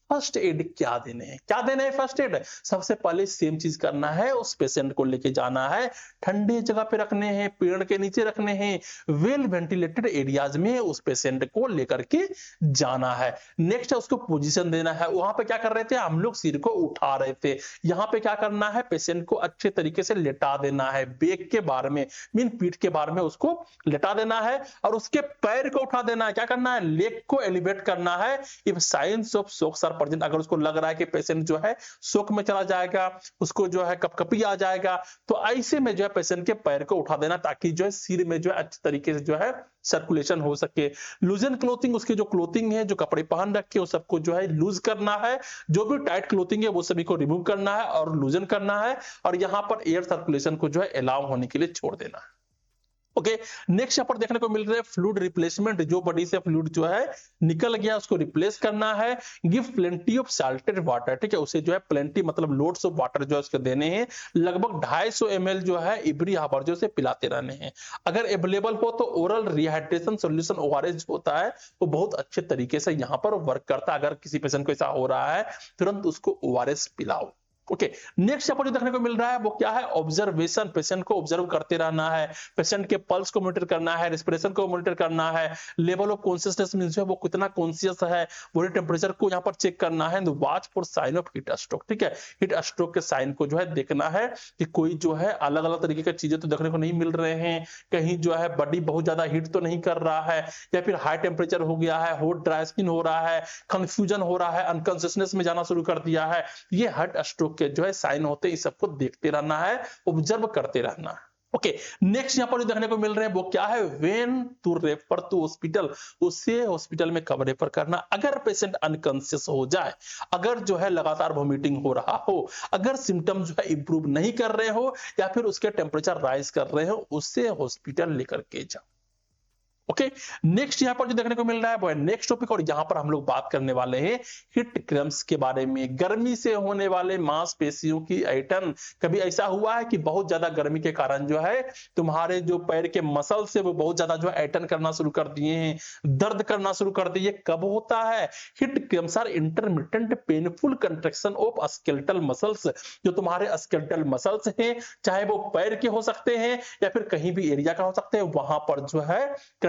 फर्स्ट एड क्या देने हैं। क्या देने हैं फर्स्ट एड, सबसे पहले सेम चीज करना है, उस पेशेंट को लेके जाना है, ठंडे जगह पे रखने हैं, पेड़ के नीचे रखने हैं, वेल वेंटिलेटेड एरियाज में उस पेशेंट को लेकर के जाना है। नेक्स्ट है उसको पोजीशन देना है। वहां पे क्या कर रहे थे हम लोग, सिर को उठा रहे थे, यहाँ पे क्या करना है, पेशेंट को अच्छे तरीके से लेटा देना है, बैक के बारे में मीन पीठ के बारे में उसको लेटा देना है, और उसके पैर को उठा देना है। क्या करना है, लेग को एलिवेट करना है। If science of shock sir present, अगर उसको लग रहा है कि पेशेंट जो है शॉक में चला जाएगा, उसको जो है कपकपी आ जाएगा, तो ऐसे में जो है पेशेंट के पैर को उठा देना, ताकि जो है सिर में जो है अच्छे तरीके से जो है सर्कुलेशन हो सके। लूजन क्लोथिंग, उसके जो क्लोथिंग है, जो कपड़े पहन रखे वो सबको जो है लूज करना है, जो भी टाइट क्लोथिंग है वो सभी को रिमूव करना है और लूजन करना है, और यहाँ पर एयर सर्कुलेशन को जो है अलाउ होने के लिए छोड़ देना है। ओके, नेक्स्ट यहाँ पर देखने को मिल रहा है फ्लूइड रिप्लेसमेंट, जो बॉडी से फ्लूइड जो है निकल गया उसको रिप्लेस करना है। Give plenty of salted water, ठीक है, उसे जो है प्लेंटी मतलब लोड्स ऑफ वाटर जो है उसके देने हैं, लगभग 250 ml जो है एवरी हावर जो से पिलाते रहने हैं। अगर अवेलेबल हो तो ओरल रिहाइड्रेशन सॉल्यूशन ओआरएस होता है, वो बहुत अच्छे तरीके से यहाँ पर वर्क करता है। अगर किसी पेशेंट को ऐसा हो रहा है तुरंत उसको ओआरएस पिलाओ। ओके, नेक्स्ट यहाँ पर जो देखने को मिल रहा है वो क्या है, ऑब्जर्वेशन, पेशेंट को ऑब्जर्व करते रहना है, पेशेंट के पल्स को मॉनिटर करना है, रेस्पिरेशन को मॉनिटर करना है, लेवल ऑफ कॉन्शियसनेस मींस है वो कितना कॉन्शियस है, बॉडी टेम्परेचर को यहाँ पर चेक करना है, watch for sign of heat stroke, ठीक है, हीट स्ट्रोक के साइन को जो है देखना है कि कोई जो है अलग अलग तरीके की चीजें तो देखने को नहीं मिल रहे हैं, कहीं जो है बॉडी बहुत ज्यादा हीट तो नहीं कर रहा है, या फिर हाई टेम्परेचर हो गया है, हॉट ड्राई स्किन हो रहा है, कंफ्यूजन हो रहा है, अनकॉन्शियसनेस में जाना शुरू कर दिया है, ये हार्ट स्ट्रोक के जो है साइन होते हैं, इस सबको देखते रहना है, ऑब्जर्व करते रहना है। ओके, नेक्स्ट यहाँ पर जो देखने को मिल रहे हैं वो क्या है, when to refer to hospital, उसे हॉस्पिटल में कब रेफर करना, अगर पेशेंट अनकॉन्शियस हो जाए, अगर जो है लगातार वॉमिटिंग हो रहा हो, अगर सिम्टम जो है इंप्रूव नहीं कर रहे हो या फिर उसके टेम्परेचर राइज कर रहे हो, उसे हॉस्पिटल लेकर के जाओ। ओके, नेक्स्ट यहां पर जो देखने को मिल रहा है वो है नेक्स्ट टॉपिक, और यहां पर हम लोग बात करने वाले हैं हिट क्रैम्प्स के बारे में, गर्मी से होने वाले मांसपेशियों की ऐंठन। कभी ऐसा हुआ है कि बहुत ज्यादा गर्मी के कारण जो है तुम्हारे जो पैर के मसल्स है वो बहुत ज्यादा जो है ऐंठन करना शुरू कर दिए हैं, दर्द करना शुरू कर दिए, कब होता है? Heat cramps are intermittent painful contraction of skeletal muscles, जो तुम्हारे स्केलेटल मसल्स हैं, चाहे वो पैर के हो सकते हैं या फिर कहीं भी एरिया का हो सकते हैं, वहां पर जो है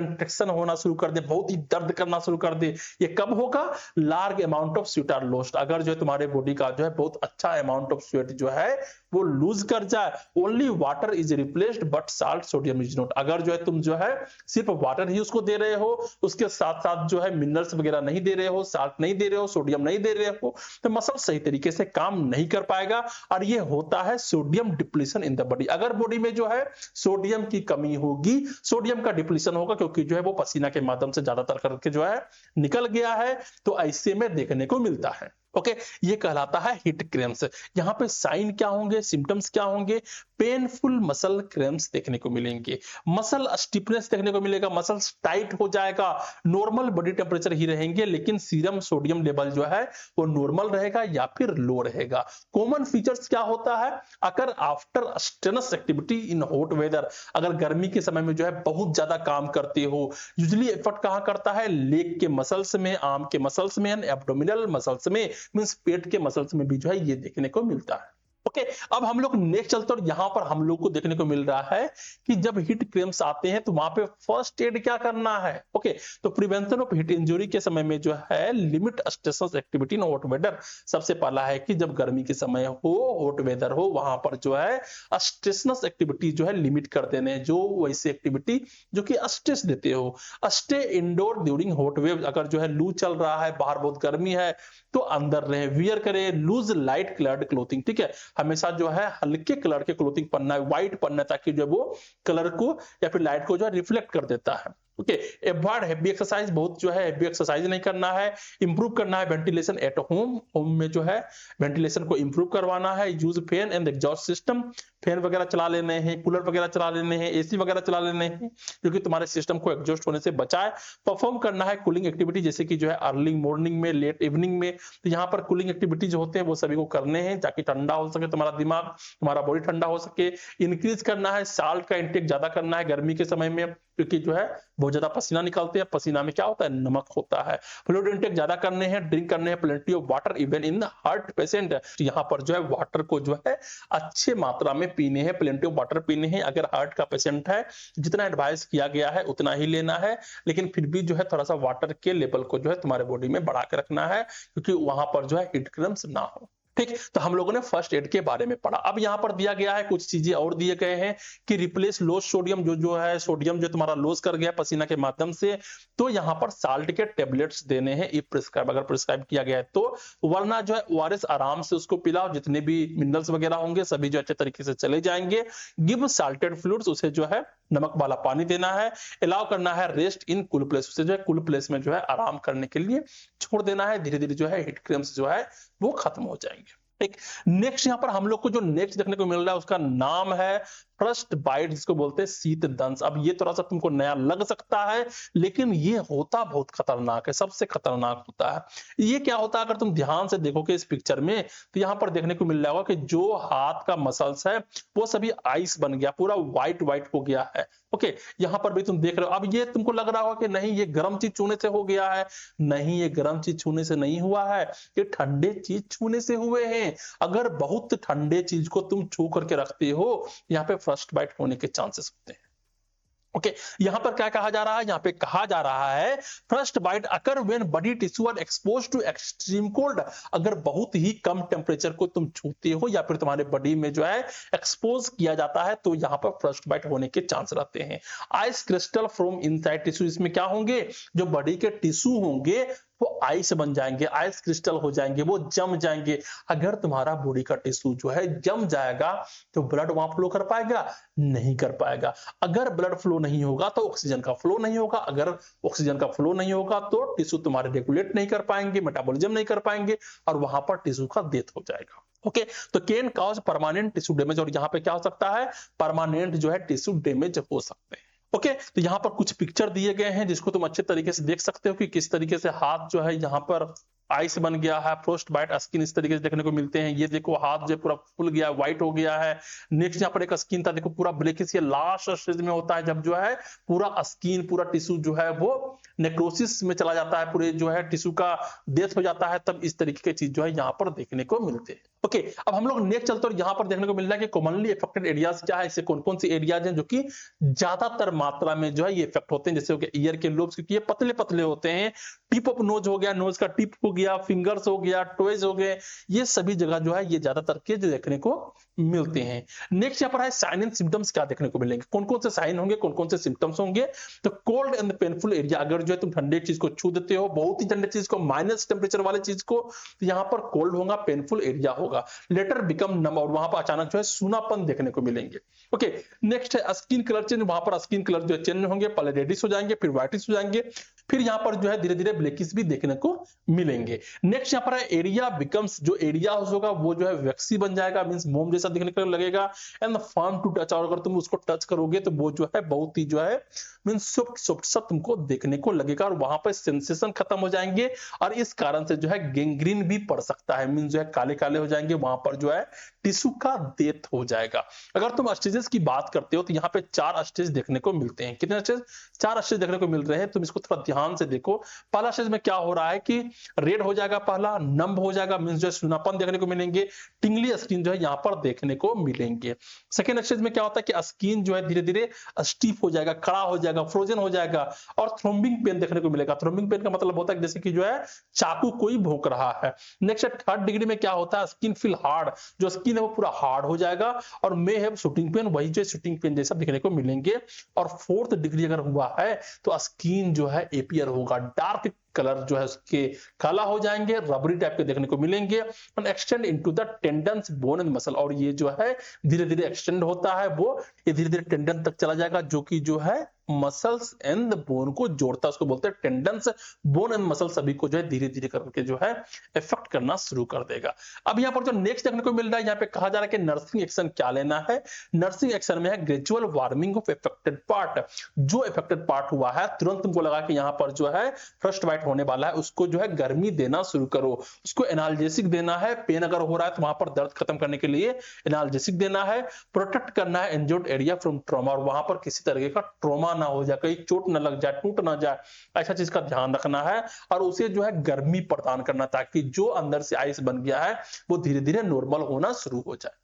कंट्रैक्शन होना शुरू कर दे, बहुत ही दर्द करना शुरू कर दे। ये कब होगा? Large amount of sweat are lost, अगर जो है तुम्हारे बॉडी का जो है बहुत अच्छा अमाउंट ऑफ स्वेट जो है वो लूज कर जाए। Only water is replaced but salt sodium is not, अगर जो है तुम जो है सिर्फ वाटर ही उसको दे रहे हो, उसके साथ साथ जो है मिनरल्स वगैरह नहीं दे रहे हो, साल्ट नहीं दे रहे हो, सोडियम नहीं दे रहे हो, तो मसल सही तरीके से काम नहीं कर पाएगा। और ये होता है sodium depletion in the body, अगर बॉडी में जो है सोडियम की कमी होगी, सोडियम का डिप्लीशन होगा, क्योंकि जो है वो पसीना के माध्यम से ज्यादातर करके जो है निकल गया है, तो ऐसे में देखने को मिलता है। ओके, ये कहलाता है हिट क्रैम्प्स। यहाँ पे साइन क्या होंगे, सिम्टम्स क्या होंगे? पेनफुल मसल क्रैम्प्स देखने को मिलेंगे, मसल स्टिफनेस देखने को मिलेगा, मसल्स टाइट हो जाएगा, नॉर्मल बॉडी टेम्परेचर ही रहेंगे लेकिन सीरम सोडियम लेवल जो है वो नॉर्मल रहेगा या फिर लो रहेगा। कॉमन फीचर्स क्या होता है? अगर after strenuous activity in hot weather, अगर गर्मी के समय में जो है बहुत ज्यादा काम करते हो, यूजुअली इफेक्ट कहां करता है? लेग के मसल्स में, आर्म के मसल्स में, एब्डोमिनल मसल्स में, मींस पेट के मसल्स में भी जो है ये देखने को मिलता है। ओके, अब हम लोग नेक्स्ट चलते हैं और यहां पर हम लोग को देखने को मिल रहा है कि जब हिट क्रैम्प्स आते हैं तो वहां पे फर्स्ट एड क्या करना है। ओके, तो प्रिवेंशन ऑफ हिट इंजरी के समय में जो है limit strenuous activity in hot weather. सबसे पहला है कि जब गर्मी के समय हो, हॉट वेदर हो, वहां पर जो है स्ट्रेसनस एक्टिविटी जो है लिमिट कर देने, जो वैसी एक्टिविटी जो कि स्ट्रेस देते हो। Stay indoor during hot wave, अगर जो है लू चल रहा है, बाहर बहुत गर्मी है, तो अंदर रहे। वियर करे लूज लाइट कलर्ड क्लोथिंग, ठीक है, हमेशा जो है हल्के कलर के क्लोथिंग पहनना है, व्हाइट पहनना है, ताकि जो वो कलर को या फिर लाइट को जो है रिफ्लेक्ट कर देता है। ओके, अवॉइड हैवी एक्सरसाइज, बहुत जो है हैवी एक्सरसाइज नहीं करना है। इंप्रूव करना है वेंटिलेशन एट होम, होम में जो है वेंटिलेशन को इंप्रूव करवाना है। Huge fan and exhaust system, fan वगैरह चला लेने हैं, कूलर वगैरह चला लेने हैं, एसी वगैरह चला लेने हैं, जो कि तुम्हारे सिस्टम को एग्जॉस्ट होने से बचाए। परफॉर्म करना है कूलिंग एक्टिविटी, जैसे कि जो है अर्ली मॉर्निंग में, लेट इवनिंग में, तो यहाँ पर कूलिंग एक्टिविटी जो होते हैं वो सभी को करने हैं ताकि ठंडा हो सके तुम्हारा दिमाग, तुम्हारा बॉडी ठंडा हो सके। इंक्रीज करना है साल्ट का इंटेक ज्यादा करना है गर्मी के समय में, क्योंकि जो है बहुत ज्यादा पसीना निकलते हैं, पसीना में क्या होता है? नमक होता है। फ्लूइड इंटेक ज्यादा करने हैं, ड्रिंक करने हैं plenty of water even in heart patient, तो यहाँ पर जो है वाटर को जो है अच्छे मात्रा में पीने हैं, प्लेंटी ऑफ वाटर पीने हैं। अगर हार्ट का पेशेंट है, जितना एडवाइस किया गया है उतना ही लेना है, लेकिन फिर भी जो है थोड़ा सा वाटर के लेवल को जो है तुम्हारे बॉडी में बढ़ा के रखना है, क्योंकि वहां पर जो है हिट क्रैम्प्स ना हो। ठीक, तो हम लोगों ने फर्स्ट एड के बारे में पढ़ा। अब यहाँ पर दिया गया है कुछ चीजें और दिए गए हैं कि रिप्लेस लॉस सोडियम, जो है सोडियम जो तुम्हारा लॉस कर गया पसीना के माध्यम से, तो यहाँ पर साल्ट के टेबलेट्स देने हैं इफ प्रिस्क्राइब, अगर प्रिस्क्राइब किया गया है तो, वरना जो है ओआरएस आराम से उसको पिलाओ, जितने भी मिनरल्स वगैरह होंगे सभी जो अच्छे तरीके से चले जाएंगे। गिव साल्टेड फ्लूइड्स, उसे जो है नमक वाला पानी देना है। अलाउ करना है रेस्ट इन कूल प्लेस, उसे जो है कूल प्लेस में जो है आराम करने के लिए छोड़ देना है। धीरे धीरे जो है हिट क्रैम्प्स जो है वो खत्म हो जाएंगे। ठीक, नेक्स्ट यहाँ पर हम लोग को जो नेक्स्ट देखने को मिल रहा है उसका नाम है फ्रस्ट बाइट, जिसको बोलते हैं शीत दंश। अब ये थोड़ा सा तुमको नया लग सकता है, लेकिन ये होता बहुत खतरनाक है, सबसे खतरनाक होता है। ये क्या होता है, अगर तुम ध्यान से देखोगे इस पिक्चर में, तो यहाँ पर देखने को मिल रहा होगा कि जो हाथ का मसल्स है वो सभी आइस बन गया, पूरा व्हाइट व्हाइट हो गया है। ओके, यहाँ पर भी तुम देख रहे हो। अब ये तुमको लग रहा होगा कि नहीं ये गर्म चीज छूने से हो गया है, नहीं ये गर्म चीज छूने से नहीं हुआ है, ये ठंडे चीज छूने से हुए हैं। अगर बहुत ठंडे चीज को तुम छू करके रखते हो, यहाँ पे फर्स्ट बाइट होने के चांसेस होते हैं। ओके, यहां पर क्या कहा जा रहा है? यहाँ पे कहा जा रहा है frostbite occur when body tissue are exposed to extreme cold, अगर बहुत ही कम टेम्परेचर को तुम छूते हो या फिर तुम्हारे बॉडी में जो है एक्सपोज किया जाता है, तो यहाँ पर फर्स्ट बाइट होने के चांस रहते हैं। Ice crystal from inside tissue, इसमें क्या होंगे? जो बॉडी के टिश्यू होंगे वो आइस बन जाएंगे, आइस क्रिस्टल हो जाएंगे, वो जम जाएंगे। अगर तुम्हारा बॉडी का टिश्यू जो है जम जाएगा तो ब्लड वहां फ्लो कर पाएगा? नहीं कर पाएगा। अगर ब्लड फ्लो नहीं होगा तो ऑक्सीजन का फ्लो नहीं होगा, अगर ऑक्सीजन का फ्लो नहीं होगा तो टिश्यू तुम्हारे रेगुलेट नहीं कर पाएंगे, मेटाबॉलिज्म नहीं कर पाएंगे और वहां पर टिश्यू का डेथ हो जाएगा। ओके, तो can cause permanent tissue damage, और यहाँ पे क्या हो सकता है, परमानेंट जो है टिश्यू डैमेज हो सकते हैं। ओके, तो यहाँ पर कुछ पिक्चर दिए गए हैं जिसको तुम अच्छे तरीके से देख सकते हो कि किस तरीके से हाथ जो है यहाँ पर आइस बन गया है, फ्रोस्ट बाइट स्किन इस तरीके से देखने को मिलते हैं। ये देखो हाथ जो पूरा फूल गया, व्हाइट हो गया है। नेक्स्ट यहाँ पर एक स्किन था, देखो पूरा ब्लैकिश, ये लास्ट स्टेज में होता है जब जो है पूरा स्किन, पूरा टिश्यू जो है वो नेक्रोसिस में चला जाता है, पूरे जो है टिश्यू का डेथ हो जाता है, तब इस तरीके की चीज जो है यहाँ पर देखने को मिलते हैं। ओके, अब हम लोग नेक्स्ट चलते हैं, यहाँ पर देखने को मिल रहा है कि कॉमनली अफेक्टेड एरियाज क्या है, इससे कौन कौन सी एरियाज हैं जो कि ज्यादातर मात्रा में जो है ये इफेक्ट होते हैं। जैसे हो गया ईयर के लोब्स, क्योंकि ये पतले पतले होते हैं। टिप ऑफ नोज हो गया, नोज का टिप हो गया, फिंगर्स हो गया, टोज हो गए, ये सभी जगह जो है ये ज्यादातर के जो देखने को मिलते हैं। नेक्स्ट यहाँ पर है साइन एंड सिम्टम्स क्या देखने को मिलेंगे, कौन कौन से साइन होंगे, कौन कौन से सिम्टम्स होंगे। तो कोल्ड एंड पेनफुल एरिया, अगर जो है तुम ठंडे चीज को छू देते हो, बहुत ही ठंडे चीज को, माइनस टेम्परेचर वाले चीज को, तो यहाँ पर कोल्ड होगा, पेनफुल एरिया होगा। लेटर बिकम नम, और वहां पर अचानक जो है सूनापन देखने को मिलेंगे। ओके, नेक्स्ट है स्किन कलर चेंज, वहां पर स्किन कलर जो है चेंज होंगे, पहले रेडिश हो जाएंगे, फिर व्हाइटिश हो जाएंगे, फिर यहाँ पर जो है धीरे धीरे ब्लैकिश भी देखने को मिलेंगे। नेक्स्ट यहाँ पर है एरिया बिकम्स, जो एरिया होगा वो जो है वैक्सी बन जाएगा, मींस मोम जैसा दिखने को लगेगा। एंड फर्म टू टच, और अगर तुम उसको टच करोगे तो वो जो है बहुत ही जो है मींस सॉफ्ट सॉफ्ट सा तुमको देखने को लगेगा, और वहां पर सेंसेशन खत्म हो जाएंगे, और इस कारण से जो है गैंग्रीन भी पड़ सकता है, मींस जो है काले काले हो जाएंगे, वहां पर जो है टिश्यू का डेथ हो जाएगा। अगर तुम स्टेजेस की बात करते हो तो यहाँ पे 4 स्टेज देखने को मिलते हैं। कितने स्टेज? 4 स्टेज देखने को मिल रहे हैं, तुम इसको थोड़ा ध्यान से देखो। पहला स्टेज में क्या हो रहा है कि रेड हो जाएगा, पहला नंब हो जाएगा, मींस जो है सूनापन देखने को मिलेंगे, टिंगली स्किन जो है यहाँ पर देखने को मिलेंगे। सेकेंड स्टेज में क्या होता है कि स्किन जो है धीरे धीरे स्टीफ हो जाएगा, कड़ा हो जाएगा, फ्रोजन हो जाएगा, और थ्रोम्बिंग पेन देखने को मिलेगा। थ्रोम्बिंग पेन का मतलब होता है जैसे कि जो है चाकू कोई भोंक रहा है। नेक्स्ट थर्ड डिग्री में क्या होता है, स्किन फील हार्ड, जो स्किन है वो पूरा हार्ड हो जाएगा, और मे हैव शूटिंग पेन, वही जो शूटिंग पेन जैसा देखने को मिलेंगे। और फोर्थ डिग्री अगर हुआ है तो स्किन जो है एपियर होगा, डार्क कलर जो है उसके काला हो जाएंगे, रबरी टाइप के देखने को मिलेंगे। And extend into the tendons, bone and muscle, और ये जो है धीरे धीरे एक्सटेंड होता है, वो ये धीरे धीरे टेंडन तक चला जाएगा, जो कि जो है मसल्स एंड बोन को जोड़ता है, उसको बोलते हैं टेंडन्स। बोन एंड मसल सभी को जो है धीरे धीरे करके जो है इफेक्ट करना शुरू कर देगा। अब यहाँ पर जो नेक्स्ट देखने को मिल रहा है, यहाँ पे कहा जा रहा है कि नर्सिंग एक्शन क्या लेना है। नर्सिंग एक्शन में है gradual warming of affected part, जो इफेक्टेड पार्ट हुआ है तुरंत तुमको लगा कि यहाँ पर जो है फर्स्ट बाइट होने वाला है, उसको जो है गर्मी देना शुरू करो, उसको एनाल्जेसिक देना है। पेन अगर हो रहा है तो वहां पर दर्द खत्म करने के लिए एनाल्जेसिक देना है। प्रोटेक्ट करना है इंजर्ड एरिया फ्रॉम ट्रॉमा, और वहां पर किसी तरह का ट्रॉमा ना हो जाए, कहीं चोट ना लग जाए, टूट ना जाए, ऐसा चीज का ध्यान रखना है। और उसे जो है गर्मी प्रदान करना, ताकि जो अंदर से आइस बन गया है वो धीरे धीरे नॉर्मल होना शुरू हो जाए।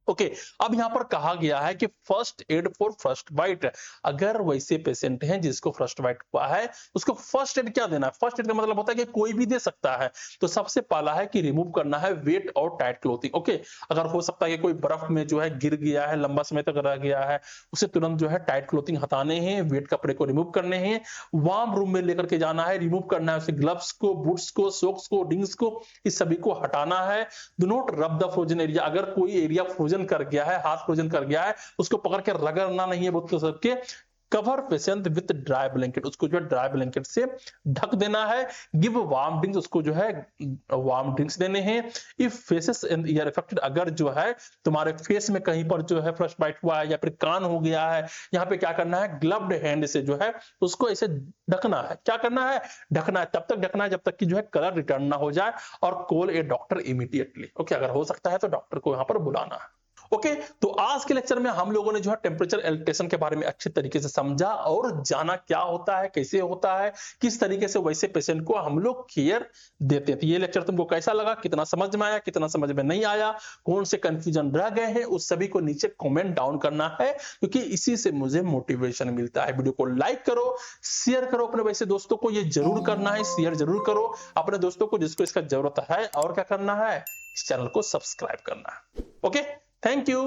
ओके, अब यहां पर कहा गया है कि first aid for frostbite, अगर वैसे पेशेंट हैं जिसको फर्स्ट बाइट हुआ है उसको फर्स्ट एड क्या देना है। फर्स्ट एड का मतलब होता है कि कोई भी दे सकता है। तो सबसे पहला है कि रिमूव करना है वेट और टाइट क्लोथिंग। ओके, अगर हो सकता है कि कोई बर्फ में जो है गिर गया है, लंबा समय तक रह गया है, उसे तुरंत जो है टाइट क्लोथिंग हटाने हैं, वेट कपड़े को रिमूव करने हैं, वार्म रूम में लेकर के जाना है, रिमूव करना है उसे, ग्लव्स को, बूट्स को, सॉक्स को, रिंग्स को, इस सभी को हटाना है। डू नॉट रब द फ्रोजन एरिया, अगर कोई एरिया फ्रोजन कर गया है, हाथ फ्रोजन कर गया है, उसको पकड़ के रगड़ना नहीं है बहुत सबके। Cover patient with dry blanket, उसको जो है ड्राई ब्लैंकेट से ढक देना है। गिव वार्म ड्रिंक्स, उसको जो है वार्म ड्रिंक्स देने हैं। If faces and year affected, अगर जो है तुम्हारे फेस में कहीं पर जो है फ्रस्ट बाइट हुआ है या फिर कान हो गया है, यहाँ पे क्या करना है, ग्लव्ड हैंड से जो है उसको ऐसे ढकना है। क्या करना है, ढकना है, तब तक ढकना है जब तक कि जो है कलर रिटर्न ना हो जाए। और कॉल ए डॉक्टर इमीडिएटली। ओके, अगर हो सकता है तो डॉक्टर को यहाँ पर बुलाना है। ओके, तो आज के लेक्चर में हम लोगों ने जो है टेम्परेचर एलिटेशन के बारे में अच्छे तरीके से समझा और जाना क्या होता है, कैसे होता है, किस तरीके से वैसे पेशेंट को हम लोग केयर देते हैं। तो ये लेक्चर तुमको कैसा लगा, कितना समझ में आया, कितना समझ में नहीं आया, कौन से कंफ्यूजन रह गए हैं, उस सभी को नीचे कमेंट डाउन करना है, क्योंकि इसी से मुझे मोटिवेशन मिलता है। वीडियो को लाइक करो, शेयर करो अपने वैसे दोस्तों को, ये जरूर करना है, शेयर जरूर करो अपने दोस्तों को जिसको इसका जरूरत है। और क्या करना है, इस चैनल को सब्सक्राइब करना है। Okay, thank you.